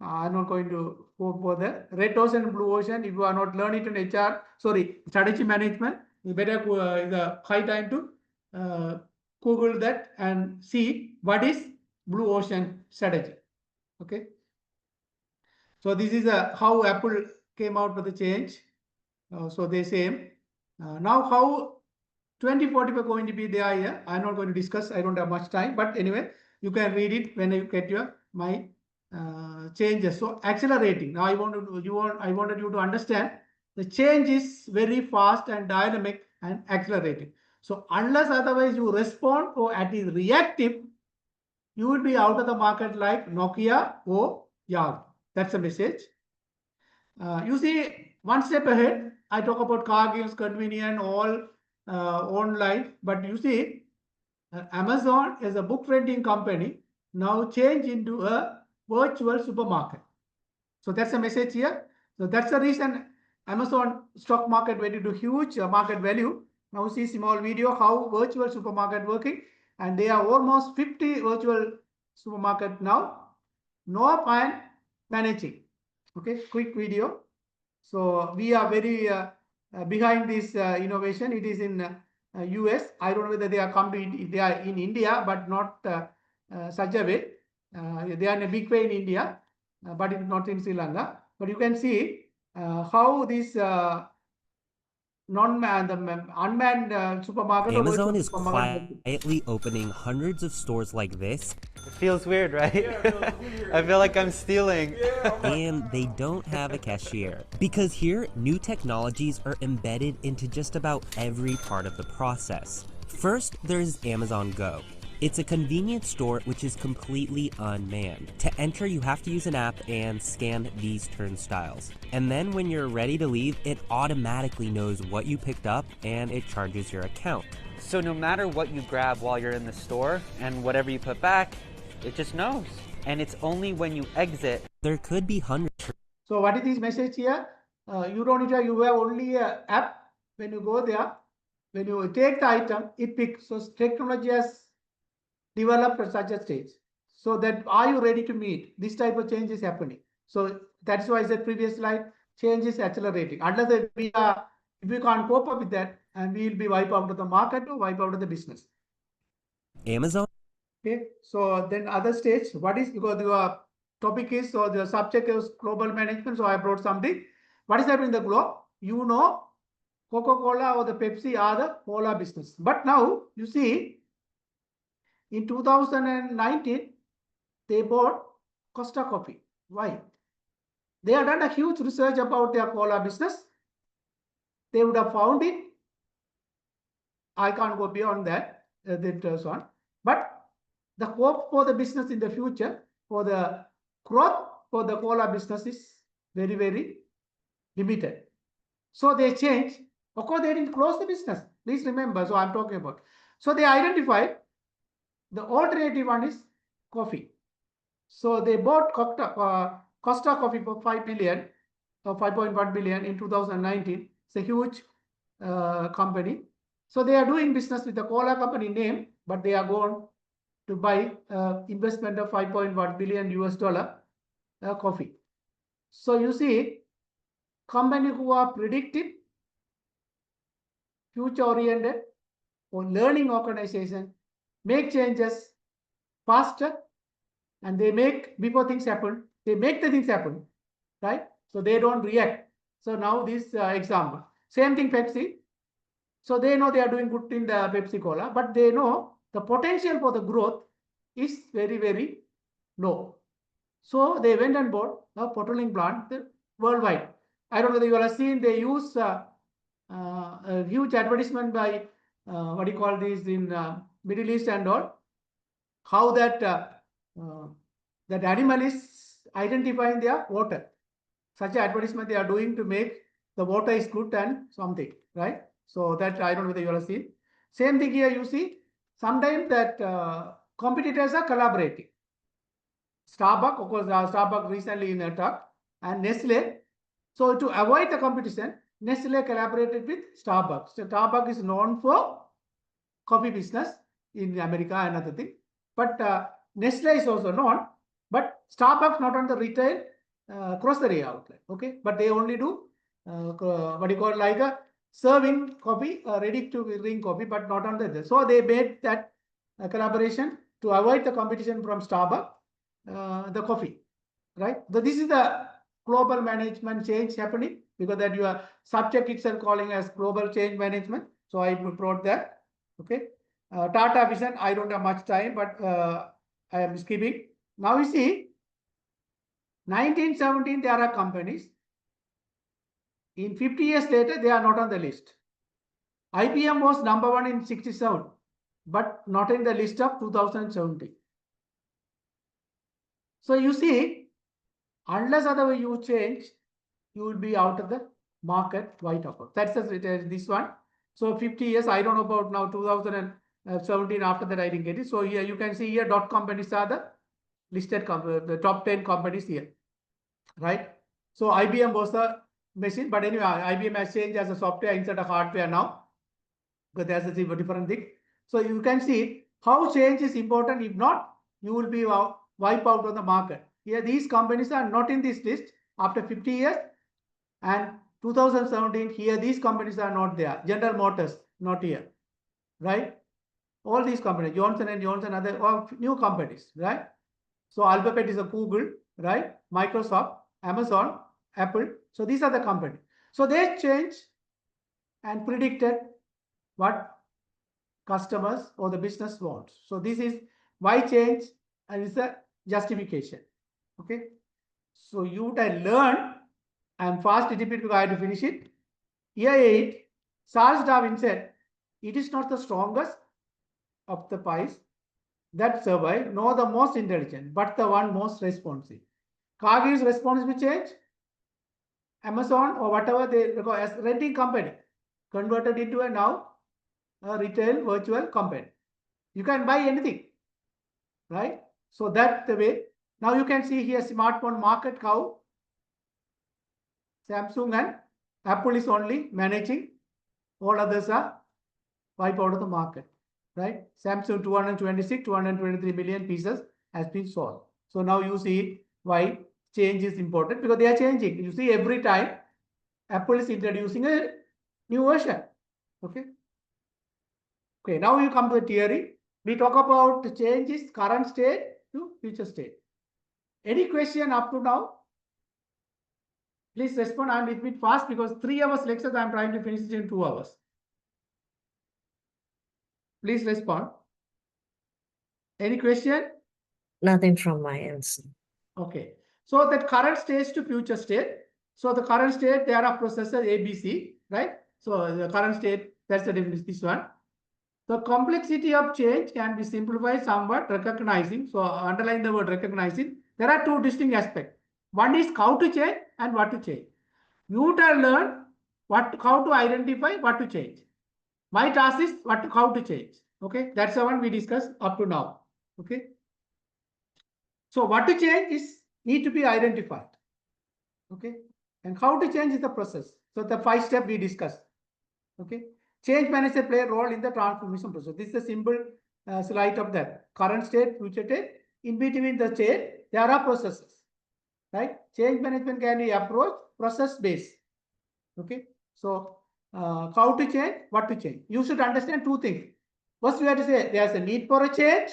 I'm not going to go further. Red ocean and blue ocean. If you are not learning in HR, strategy management, you better the high time to Google that and see what is blue ocean strategy. Okay. So this is how Apple came out with the change. So they say now how 2045 going to be there here. I'm not going to discuss. I don't have much time, but anyway, you can read it when you get my changes. So accelerating. Now I wanted you to understand the change is very fast and dynamic and accelerating. So unless otherwise you respond or at is reactive, you will be out of the market like Nokia or Yahoo. That's the message. You see, one step ahead, I talk about Cargill's convenient, all online, but you see, Amazon is a book renting company now change into a virtual supermarket. So that's the message here. So that's the reason Amazon stock market went into huge market value. Now see small video how virtual supermarket working, and they are almost 50 virtual supermarket now. No fine managing. Okay, quick video. So we are very behind this innovation. It is in US. I don't know whether they are they are in India, but not such a way. They are in a big way in India, but it's not in Sri Lanka. But you can see how this unmanned supermarket Amazon or is supermarket. quietly opening hundreds of stores like this. It feels weird, right? I feel like I'm stealing. And they don't have a cashier. Because here, new technologies are embedded into just about every part of the process. First, there's Amazon Go. It's a convenience store which is completely unmanned. To enter, you have to use an app and scan these turnstiles. And then when you're ready to leave, it automatically knows what you picked up and it charges your account. So no matter what you grab while you're in the store and whatever you put back, it just knows. And it's only when you exit. There could be hundreds. So what is this message here? You don't need you have only an app. When you go there, when you take the item, it picks. So technology has developed at such a stage. So that are you ready to meet? This type of change is happening. So that's why I said previous slide, change is accelerating. Unless if we can't cope up with that, and we will be wiped out of the market or wiped out of the business. Amazon. Okay, so then other stage, what is, because your topic is, so the subject is global management, so I brought something. What is happening in the globe? You know, Coca-Cola or the Pepsi are the cola business. But now, you see, in 2019, they bought Costa Coffee. Why? They have done a huge research about their cola business. They would have found it. I can't go beyond that, that one. But the hope for the business in the future, for the growth for the cola business is very, very limited. So they changed. Of course, they didn't close the business. Please remember, so I'm talking about. So they identified the alternative one is coffee. So they bought Costa Coffee for 5 billion or 5.1 billion in 2019. It's a huge company. So they are doing business with the cola company name, but they are going to buy investment of 5.1 billion US dollar coffee. So you see, company who are predictive, future oriented, or learning organization make changes faster, and they make before things happen. They make the things happen, right? So they don't react. So now this example, same thing Pepsi. So they know they are doing good in the Pepsi Cola, but they know the potential for the growth is very, very low. So they went and bought a bottling plant worldwide. I don't know whether you all have seen, they use a huge advertisement by what do you call this in Middle East and all, how that that animal is identifying their water. Such advertisement they are doing to make the water is good and something, right? So that I don't know whether you all have seen. Same thing here, you see, sometimes that competitors are collaborating. Starbucks, of course, Starbucks recently in a talk, and Nestle. So to avoid the competition, Nestle collaborated with Starbucks. So Starbucks is known for coffee business in America and other thing. But Nestle is also known, but Starbucks not on the retail grocery outlet. Okay, but they only do what you call like a serving coffee, ready to drink coffee, but not on the. So they made that collaboration to avoid the competition from Starbucks, the coffee, right? So this is the global management change happening, because that your subject itself calling as global change management. So I brought that. Okay, Tata Vision. I don't have much time, but I am skipping. Now you see, 1917 there are companies. In 50 years later, they are not on the list. IBM was number 1 in 67, but not in the list of 2017. So you see, unless otherwise you change, you will be out of the market right off. That's this one. So 50 years, I don't know about now 2017, after that I didn't get it. So here you can see here companies are the listed the top 10 companies here, right? So IBM was the machine, but anyway, IBM has changed as a software instead of hardware now, because there's a different thing. So you can see how change is important. If not, you will be wiped out of the market. Here, these companies are not in this list after 50 years, and 2017, here these companies are not there. General Motors, not here, right? All these companies, Johnson and Johnson, other new companies, right? So Alphabet is a Google, right? Microsoft, Amazon, Apple. So these are the companies. So they changed and predicted what customers or the business wants. So this is why change and it's a justification. Okay. So you would learn. I'm fast little bit because I have to finish it. Year 8, Charles Darwin said, it is not the strongest of the pies that survive, nor the most intelligent, but the one most responsive. Cargill's response will change. Amazon or whatever they as renting company converted into a now a retail virtual company. You can buy anything, right? So that's the way. Now you can see here smartphone market cow. Samsung and Apple is only managing. All others are wiped out of the market, right? Samsung 226, 223 million pieces has been sold. So now you see why change is important because they are changing. You see every time Apple is introducing a new version. Okay. Okay, now you come to the theory. We talk about the changes current state to future state. Any question up to now? Please respond. I'm a bit fast because 3 hours lectures I'm trying to finish it in 2 hours. Please respond. Any question? Nothing from my end. Okay. So that current state to future state. So the current state, there are processes ABC, right? So the current state, that's the definition, this one. The complexity of change can be simplified somewhat, recognizing. So underline the word recognizing. There are 2 distinct aspects. One is how to change and what to change. You to learn how to identify what to change. My task is how to change. Okay, that's the one we discussed up to now. Okay. So what to change is need to be identified. Okay, and how to change is the process. So the 5 steps we discussed. Okay, change manager play a role in the transformation process. This is a simple slide of that current state, future state. In between the state, there are processes, right? Change management can be approach process based. Okay, so how to change, what to change. You should understand 2 things. First, you have to say there's a need for a change.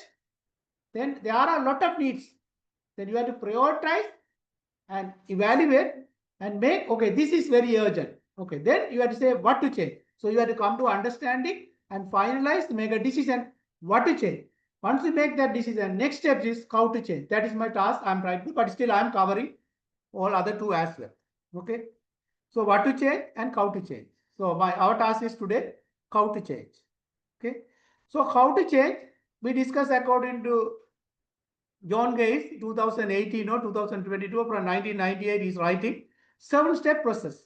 Then there are a lot of needs. Then you have to prioritize and evaluate and make, okay, this is very urgent. Okay, then you have to say what to change. So you have to come to understanding and finalize, make a decision what to change. Once you make that decision, next step is how to change. That is my task I'm trying to, but still I'm covering all other 2 as well. Okay. So what to change and how to change. So our task is today how to change. Okay. So how to change, we discuss according to John Gates 2018 or 2022 from 1998 is writing 7-step process.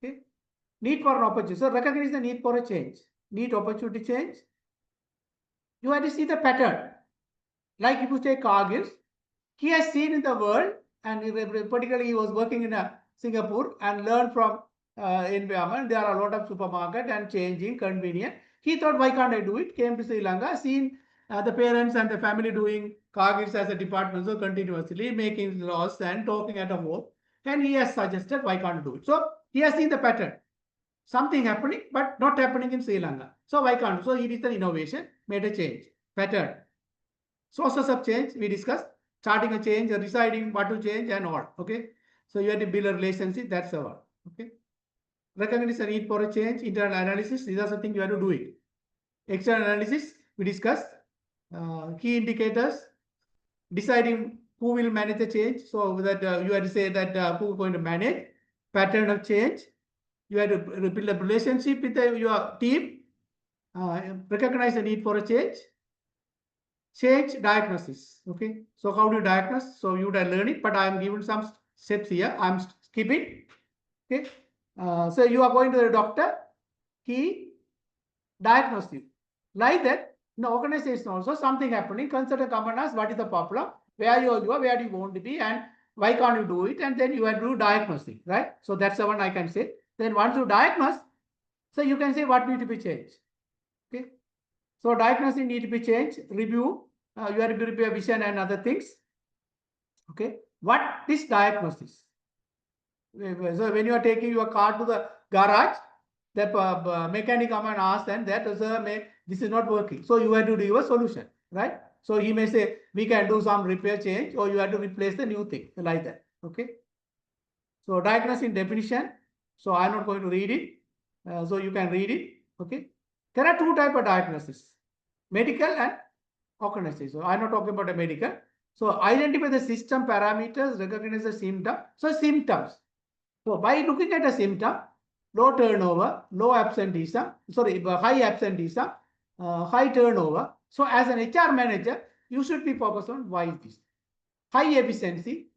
Okay. Need for an opportunity. So recognize the need for a change. Need opportunity change. You have to see the pattern. Like if you take Cargill, he has seen in the world, and particularly he was working in Singapore and learned from environment. There are a lot of supermarket and changing, convenient. He thought, why can't I do it? Came to Sri Lanka, seen the parents and the family doing Cargills as a department, so continuously making laws and talking at a home. And he has suggested, why can't I do it? So he has seen the pattern. Something happening, but not happening in Sri Lanka. So why can't? So he did the innovation, made a change, pattern. Sources of change, we discussed. Starting a change, deciding what to change and all. Okay. So you have to build a relationship. That's all. Okay. Recognize the need for a change. Internal analysis. These are the things you have to do it. External analysis, we discussed. Key indicators. Deciding who will manage the change. So that you have to say that who is going to manage. Pattern of change. You have to build a relationship with your team. Recognize the need for a change. Change diagnosis. Okay. So how do you diagnose? So you would learn it, but I am given some steps here. I'm skipping. Okay. So you are going to the doctor. He diagnosed you. Like that, in the organization also something happening. Consider come and ask what is the problem, where you are, where do you want to be, and why can't you do it? And then you have to do diagnosing, right? So that's the one I can say. Then once you diagnose, so you can say what need to be changed. Okay. So diagnosing need to be changed. Review. You have to prepare vision and other things. Okay. What is diagnosis? So when you are taking your car to the garage, the mechanic come and ask, and that sir, this is not working. So you have to do a solution, right? So he may say, we can do some repair change, or you have to replace the new thing, like that. Okay. So diagnosis in definition. So I'm not going to read it. So you can read it. Okay. There are two types of diagnosis: medical and organization. So I'm not talking about a medical. So identify the system parameters, recognize the symptom. So symptoms. So by looking at a symptom, low turnover, low absenteeism, high absenteeism, high turnover. So as an HR manager, you should be focused on why is this. High efficiency,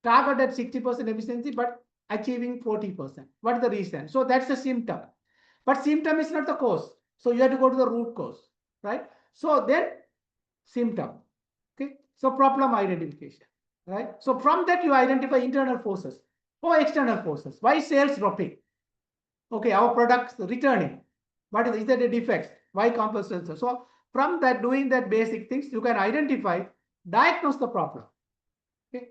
target at 60% efficiency, but achieving 40%. What is the reason? So that's the symptom. But symptom is not the cause. So you have to go to the root cause, right? So then symptom. Okay. So problem identification, right? So from that you identify internal forces or external forces. Why sales dropping? Okay, our products returning. What is that a defect? Why compensation? So from that, doing that basic things, you can identify, diagnose the problem. Okay,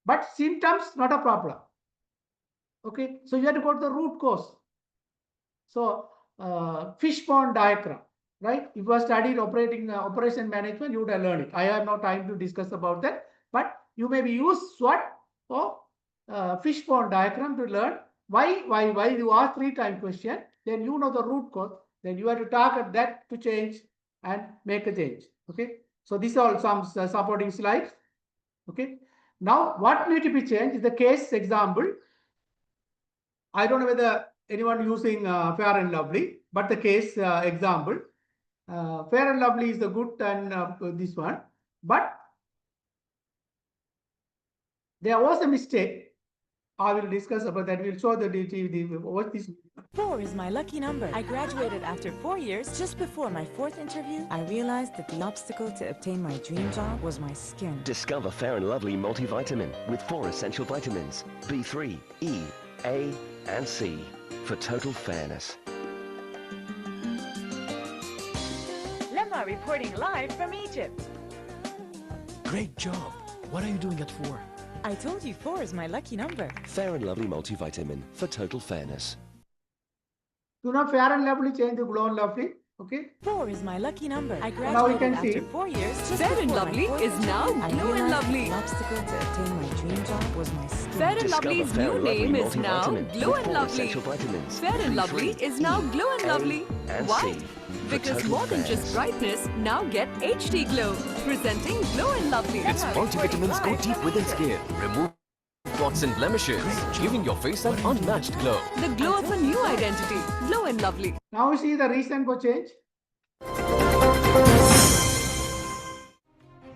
but symptoms not a problem. Okay, so you have to go to the root cause. So fishbone diagram, right? If you have studied operation management, you would have learned it. I have no time to discuss about that, but you may be use SWOT or fishbone diagram to learn why you ask 3-time question, then you know the root cause, then you have to target that to change and make a change. Okay, so these are some supporting slides. Okay, now what need to be changed is the case example. I don't know whether anyone using Fair and Lovely, but the case example, Fair and Lovely is the good and this one, but there was a mistake. I will discuss about that. We'll show the what this. 4 is my lucky number. I graduated after 4 years. Just before my 4th interview, I realized that the obstacle to obtain my dream job was my skin. Discover Fair and Lovely multivitamin with 4 essential vitamins: B3, E, A, and C for total fairness. Lemma reporting live from Egypt. Great job. What are you doing at 4? I told you 4 is my lucky number. Fair and Lovely multivitamin for total fairness. Do not Fair and Lovely change to Glow and Lovely. Okay. 4 is my lucky number. I Now we graduated can after see. 4 years. Just Fair and before my Lovely 4th is now interview, Glow I and realized Lovely. the obstacle to obtain my dream job was my skin. Fair and Discover Lovely's Fair new and Lovely name is now multivitamin Glow with and 4 Lovely. essential vitamins: Fair and B3, Lovely is now E, Glow and A, Lovely. and Why? C for Because total more than just fairness. brightness, now get HD Glow. Presenting Glow and Lovely. Its multivitamins go deep within skin, remove spots and blemishes, giving your face an unmatched glow. The glow of a new identity. Glow and Lovely. Now we see the reason for change.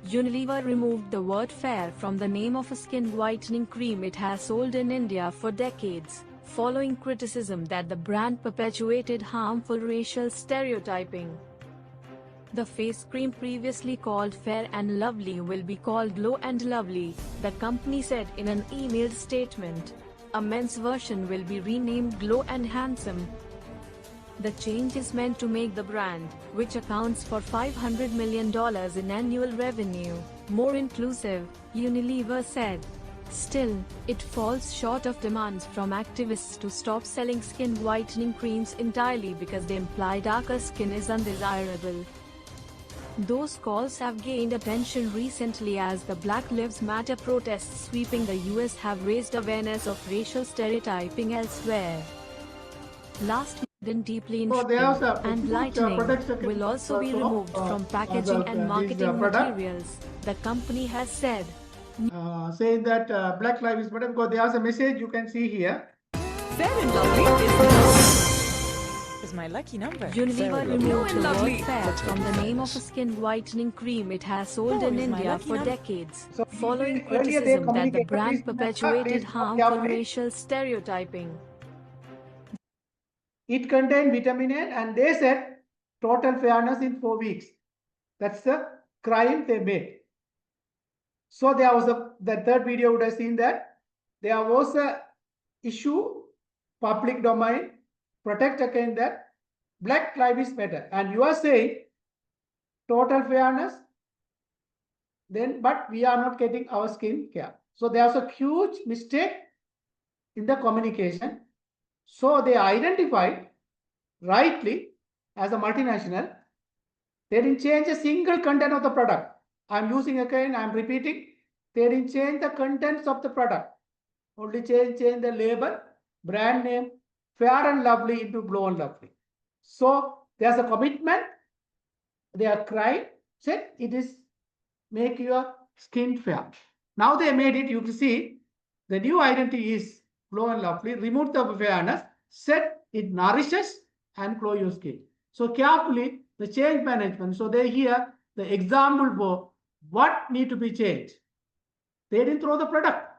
Unilever removed the word fair from the name of a skin whitening cream it has sold in India for decades, following criticism that the brand perpetuated harmful racial stereotyping. The face cream previously called Fair and Lovely will be called Glow and Lovely, the company said in an emailed statement. A men's version will be renamed Glow and Handsome. The change is meant to make the brand, which accounts for $500 million in annual revenue, more inclusive, Unilever said. Still, it falls short of demands from activists to stop selling skin whitening creams entirely because they imply darker skin is undesirable. Those calls have gained attention recently as the Black Lives Matter protests sweeping the US have raised awareness of racial stereotyping elsewhere. Last then deeply So there was inflamed a and huge, lightening protection will also be removed from packaging and marketing materials, the company has said. Saying that Black Lives Matter, because there's a message you can see here. Fair and Lovely is my lucky number. Unilever removed the word fair from the name of a skin whitening cream it has sold 4 in is my India lucky for number. decades, So following earlier they criticism that the communicated brand this in a perpetuated please harmful carefully. racial stereotyping. It contained vitamin A, and they said total fairness in 4 weeks. That's the crime they made. So there was the third video would have seen that there was a issue, public domain, protect against that. Black Lives Matter, and you are saying total fairness, then but we are not getting our skin care. So there's a huge mistake in the communication. So they identified rightly as a multinational. They didn't change a single content of the product. I'm using again, I'm repeating. They didn't change the contents of the product. Only change the label, brand name, Fair and Lovely into Glow and Lovely. So there's a commitment. They are crying, said it is make your skin fair. Now they made it, you can see the new identity is Glow and Lovely, remove the fairness, said it nourishes and glow your skin. So carefully the change management. So they hear the example for what need to be changed. They didn't throw the product.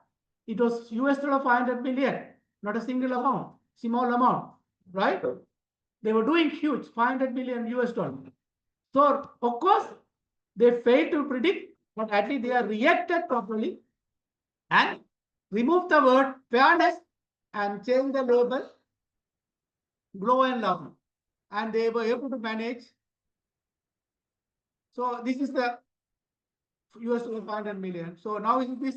It was US dollar 500 million, not a single amount, small amount, right? They were doing huge, 500 million US dollar. So of course they failed to predict, but at least they are reacted properly and remove the word fairness and change the label Glow and Love. And they were able to manage. So this is the US 500 million. So now it is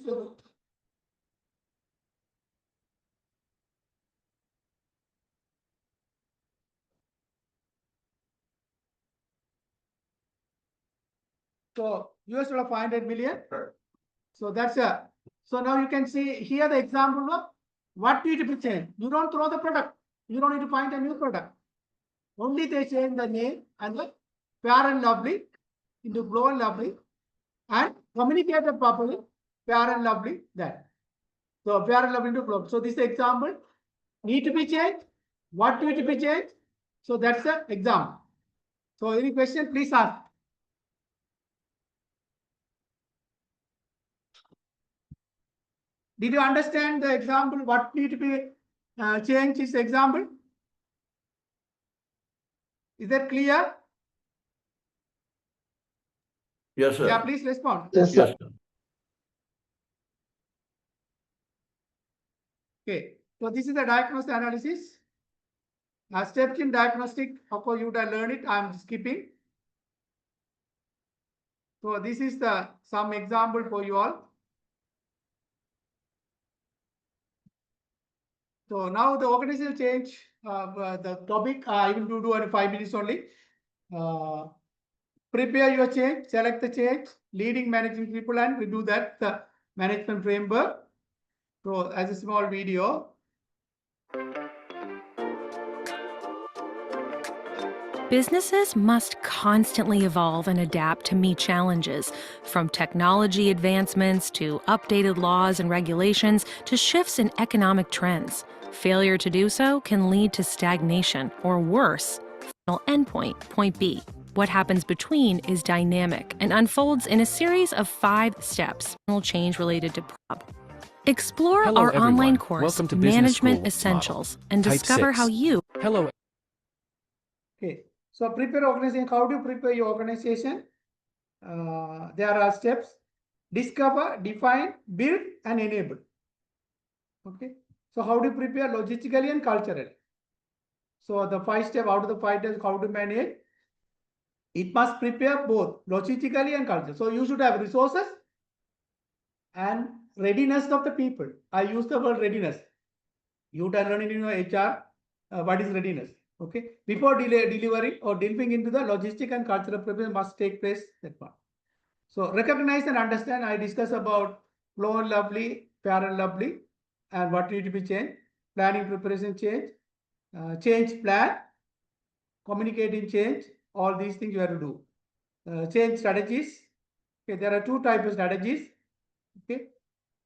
so US 500 million. So that's a, so now you can see here the example of what need to be changed. You don't throw the product. You don't need to find a new product. Only they change the name and the Fair and Lovely into Glow and Lovely and communicate it properly, Fair and Lovely that. So Fair and Lovely into Glow. So this example need to be changed. What need to be changed? So that's the example. So any question, please ask. Did you understand the example? What need to be changed is example? Is that clear? Yes, sir. Yeah, please respond. Yes, sir. Okay, so this is the diagnostic analysis. Steps in diagnostic, of course you would have learned it. I'm skipping. So this is the some example for you all. So now the organizational change, the topic I will do in 5 minutes only. Prepare your change, select the change, leading managing people, and we do that the management framework. So as a small video. Businesses must constantly evolve and adapt to meet challenges, from technology advancements to updated laws and regulations to shifts in economic trends. Failure to do so can lead to stagnation or worse. Final endpoint, point B. What happens between is dynamic and unfolds in a series of 5 steps. Change related to prop. Explore Hello, our everyone. online course, Welcome to Business Management School Essentials, Model. and Type discover 6. how you. Hello. Okay, so prepare organization. How do you prepare your organization? There are steps: discover, define, build, and enable. Okay, so how do you prepare logistically and culturally? So the 5 steps out of the 5 steps, how to manage? It must prepare both logistically and culturally. So you should have resources and readiness of the people. I use the word readiness. You are learning in your HR. What is readiness? Okay, before delivery or delving into the logistic and cultural preparation must take place. That part. So recognize and understand. I discuss about Glow and Lovely, Fair and Lovely, and what need to be changed. Planning, preparation, change, change plan, communicating change. All these things you have to do. Change strategies. Okay, there are 2 types of strategies. Okay,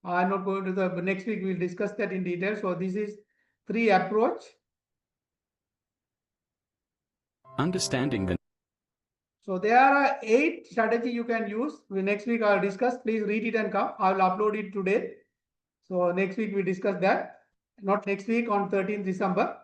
I'm not going to the next week. We'll discuss that in detail. So this is 3 approach. Understanding the. So there are 8 strategy you can use. Next week I'll discuss. Please read it and come. I'll upload it today. So next week we discuss that. Not next week, on 13th December.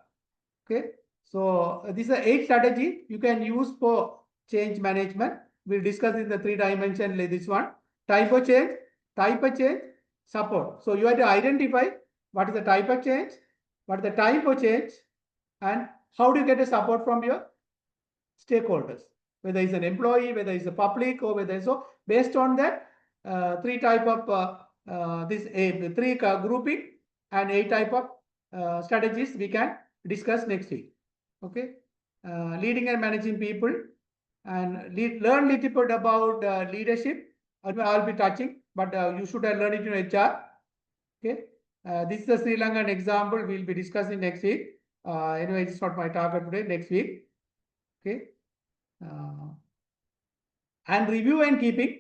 Okay. So these are 8 strategy you can use for change management. We'll discuss in the 3 dimension like this one. Type of change, support. So you have to identify what is the type of change, what is the type of change, and how do you get a support from your stakeholders, whether it's an employee, whether it's a public, or whether so. Based on that, 3 type of 3 grouping and 8 type of strategies we can discuss next week. Okay, leading and managing people, and learn little bit about leadership. I'll be touching, but you should learn it in HR. Okay, this is a Sri Lankan example. We'll be discussing next week. Anyway, it's not my target today. Next week. Okay, and review and keeping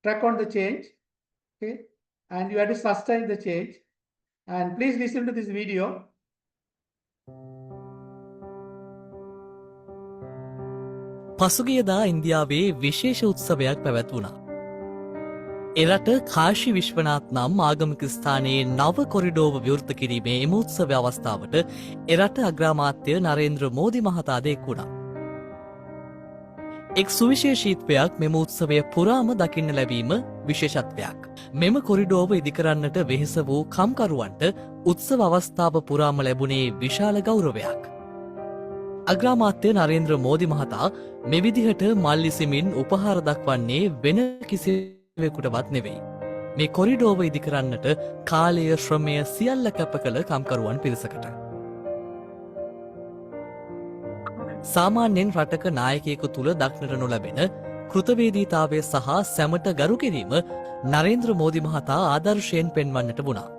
track on the change. Okay, and you have to sustain the change. And please listen to this video. පසුගියදා ඉන්දියාවේ විශේෂ උත්සවයක් පැවැත්වුණා. එරට කාශි විශ්වනාත් නම් ආගමික ස්ථානයේ නව කොරිඩෝව විවෘත කිරීමේ එම උත්සව අවස්ථාවට එරට අග්‍රාමාත්‍ය නරේන්ද්‍ර මෝදි මහතා එක් වුණා. එක් සුවිශේෂීත්වයක් මෙම උත්සවය පුරාම දකින්න ලැබීම විශේෂත්වයක්. මෙම කොරිඩෝව ඉදිකරන්නට වෙහෙස වූ කම්කරුවන්ට උත්සව අවස්ථාව පුරාම ලැබුණේ විශාල ගෞරවයක්. අග්‍රාමාත්‍ය නරේන්ද්‍ර මෝදි මහතා මෙවිදිහට මල්ලිසිමින් උපහාර දක්වන්නේ වෙන කිසිවෙකුටවත් නෙවෙයි. මේ කොරිඩෝව ඉදිකරන්නට කාලය ශ්‍රමය සියල්ල කැප කළ කම්කරුවන් පිරිසකට. සාමාන්‍යයෙන් රටක නායකයෙකු තුළ දක්නට නොලැබෙන කෘතවේදීතාවය සහ සැමට ගරු කිරීම නරේන්ද්‍ර මෝදි මහතා ආදර්ශයෙන් පෙන්වන්නට වුණා.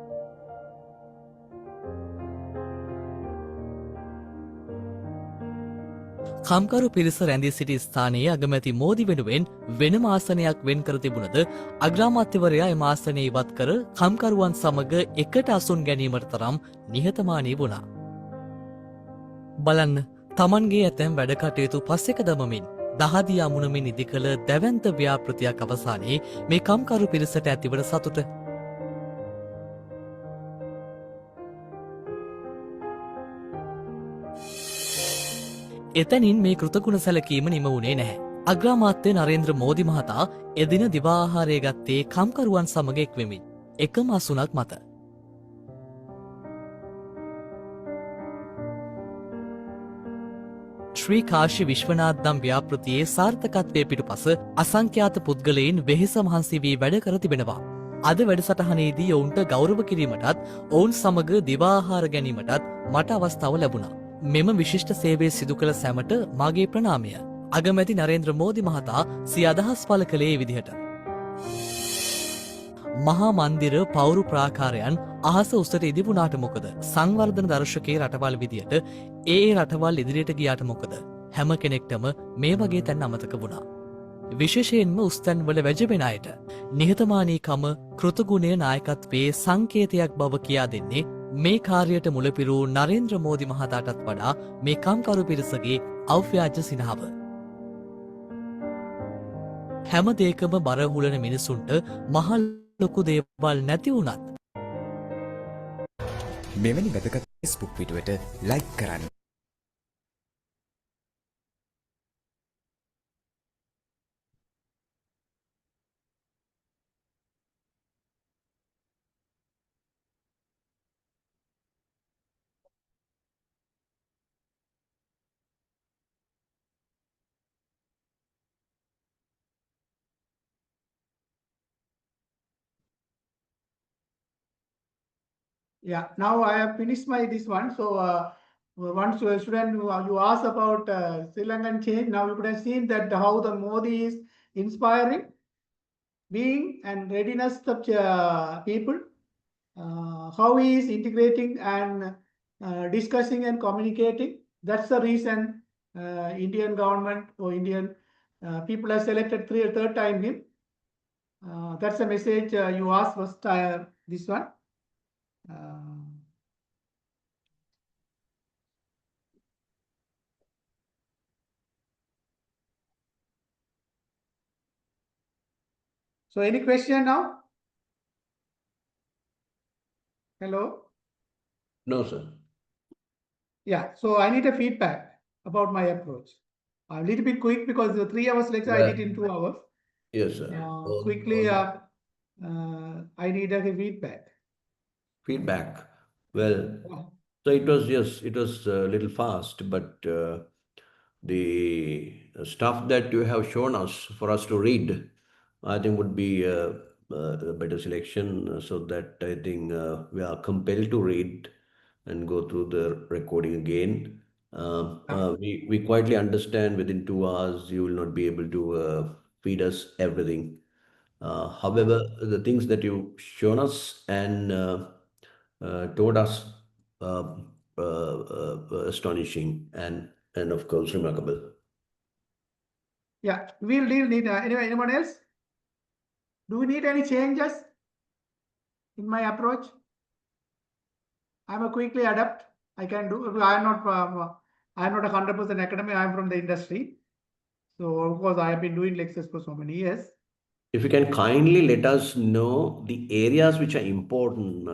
කම්කරු පිරිස රැඳී සිටි ස්ථානයේ අගමැති මෝදි වෙනුවෙන් වෙනම ආසනයක් වෙන් කර තිබුණද අග්‍රාමාත්‍යවරයා එම ආසනය ඉවත් කර කම්කරුවන් සමග එකට අසුන් ගැනීමට තරම් නිහතමානී වුණා. බලන්න තමන්ගේ ඇතැම් වැඩ කටයුතු පස්සෙක දමමින් දහදිය අමුණමින් ඉදි කළ දැවැන්ත ව්‍යාපෘතියක් අවසානයේ මේ කම්කරු පිරිසට ඇතිවන සතුට. එතැනින් මේ කෘතගුණ සැලකීම නිම වුණේ නැහැ. අග්‍රාමාත්‍ය නරේන්ද්‍ර මෝදි මහතා එදින දිවාහාරය ගත්තේ කම්කරුවන් සමග එක්වෙමින් එකම අසුනක් මත. ශ්‍රී කාශි විශ්වනාත් ව්‍යාපෘතියේ සාර්ථකත්වය පිටුපස අසංඛ්‍යාත පුද්ගලයින් වෙහෙස මහන්සි වී වැඩ කර තිබෙනවා. අද වැඩසටහනේදී ඔවුන්ට ගෞරව කිරීමටත් ඔවුන් සමග දිවාහාර ගැනීමටත් මට අවස්ථාව ලැබුණා. මෙම විශිෂ්ට සේවය සිදු කළ සැමට මගේ ප්‍රණාමය. අගමැති නරේන්ද්‍ර මෝදි මහතා සිය අදහස් පළ කළේ විදිහට. මහා මන්දිර පවුරු ප්‍රාකාරයන් අහස උසට ඉදිවුණාට මොකද? සංවර්ධන දර්ශකයේ රටවල් විදියට ඒ රටවල් ඉදිරියට ගියාට මොකද? හැම කෙනෙක්ටම මේ වගේ තැන් අමතක වුණා. විශේෂයෙන්ම උස්තැන්වල වැජබෙන අයට නිහතමානීකම කෘතගුණය නායකත්වයේ සංකේතයක් බව කියා දෙන්නේ මේ කාර්යයට මුලපිරූ නරේන්ද්‍ර මෝදි මහතාටත් වඩා මේ කම්කරු පිරිසගේ අව්‍යාජ සිනහව. හැම දෙයකම බර හුලන මිනිසුන්ට මහල් ලොකු දේවල් නැති වුණත් මෙවැනි වැදගත් Facebook පිටුවට ලයික් කරන්න. Yeah, now I have finished this one. So once student you asked about Sri Lankan change, now you could have seen that how the Modi is inspiring, being and readiness of people, how he is integrating and discussing and communicating. That's the reason Indian government or Indian people have selected third time him. That's the message you asked first this one. So any question now? Hello? No, sir. Yeah, so I need a feedback about my approach. I'm a little bit quick because the 3 hours lecture I did in 2 hours. Yes, sir. Quickly, I need a feedback. Feedback. Well, so it was, yes, it was a little fast, but the stuff that you have shown us for us to read, I think would be a better selection, so that I think we are compelled to read and go through the recording again. We quietly understand within 2 hours you will not be able to feed us everything. However, the things that you've shown us and told us uh, astonishing and of course remarkable. Yeah, we'll need anyway. Anyone else? Do we need any changes in my approach? I'm a quickly adapt. I can do. I'm not. I'm not 100% academic. I'm from the industry. So of course I have been doing lectures for so many years. If you can kindly let us know the areas which are important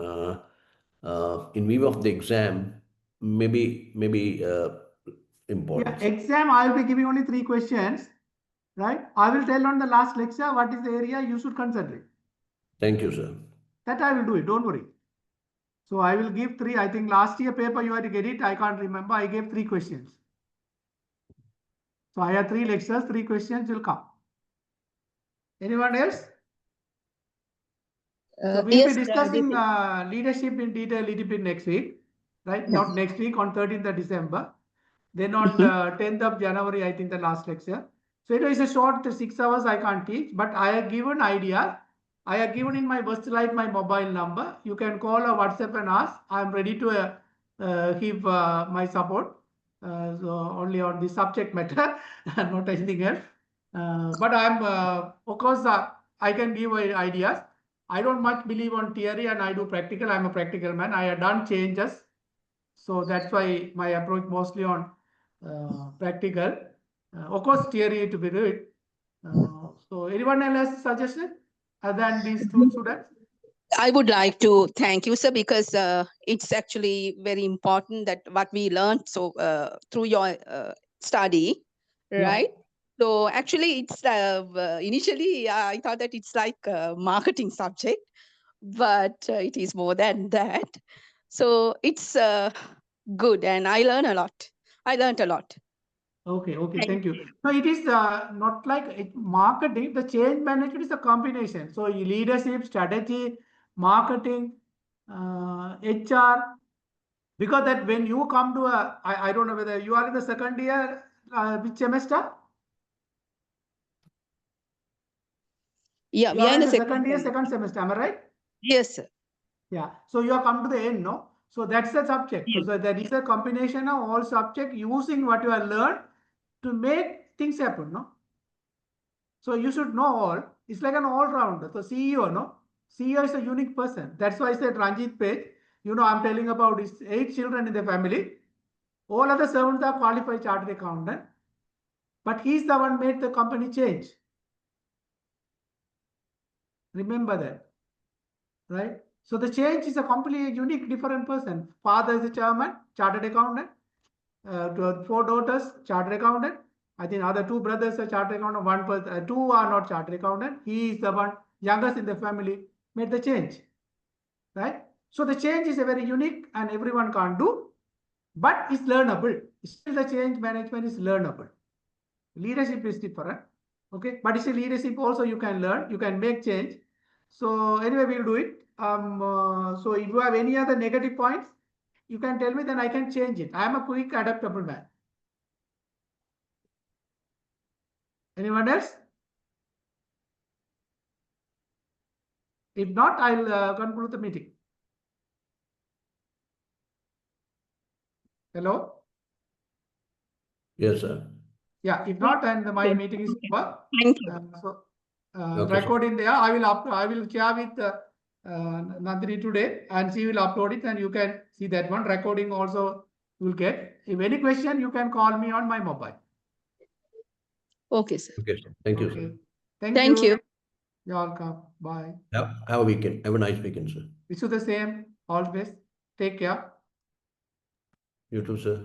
in view of the exam, maybe important. Yeah, exam I will be giving only 3 questions, right? I will tell on the last lecture what is the area you should concentrate. Thank you, sir. That I will do it. Don't worry. So I will give 3. I think last year paper you had to get it. I can't remember. I gave 3 questions. So I have 3 lectures. 3 questions will come. Anyone else? So we'll be discussing leadership in detail a little bit next week, right? Not next week, on 13th of December. Then on 10th of January, I think the last lecture. So it is a short 6 hours I can't teach, but I have given idea. I have given in my first slide my mobile number. You can call or WhatsApp and ask. I am ready to give my support. So only on the subject matter, not anything else. But I'm, of course, I can give ideas. I don't much believe on theory and I do practical. I'm a practical man. I have done changes. So that's why my approach mostly on practical. Of course, theory to be read. So anyone else has suggestion other than these 2 students? I would like to thank you, sir, because it's actually very important that what we learned through your study, right? Yeah. So actually, it's initially I thought that it's like a marketing subject, but it is more than that. So it's good, and I learned a lot. Okay, thank you. No, it is not like marketing. The change management is a combination. So leadership, strategy, marketing, HR. Because that when you come to I don't know whether you are in the second year, which semester? Yeah, You we are in the second year, second semester. Am I right? Yes, sir. Yeah. So you have come to the end, no? So that's the subject. Yes. So there is a combination of all subject using what you have learned to make things happen, no? So you should know all. It's like an all-rounder. So CEO, no? CEO is a unique person. That's why I said Ranjit Page. You know, I'm telling about his 8 children in the family. All other servants are qualified chartered accountant. But he's the one made the company change. Remember that. Right? So the change is a completely unique, different person. Father is a chairman, chartered accountant. 4 daughters, chartered accountant. I think other 2 brothers are chartered accountant. 1 person, 2 are not chartered accountant. He is the one youngest in the family, made the change. Right? So the change is a very unique and everyone can't do, but it's learnable. Still the change management is learnable. Leadership is different. Okay, but it's a leadership also you can learn, you can make change. So anyway, we'll do it. So if you have any other negative points, you can tell me, then I can change it. I am a quick adaptable man. Anyone else? If not, I'll conclude the meeting. Hello? Yes, sir. Yeah, if not, then my meeting is over. Thank you. Okay, Recording there, I will share with Nandini today, and she will upload it, and you can see that one. Recording also you will get. If any question, you can call me on my mobile. Okay, sir. Okay, sir. Thank you, sir. Thank you. You're welcome. Bye. Have a weekend. Have a nice weekend, sir. Wish you the same. Always. Take care. You too, sir.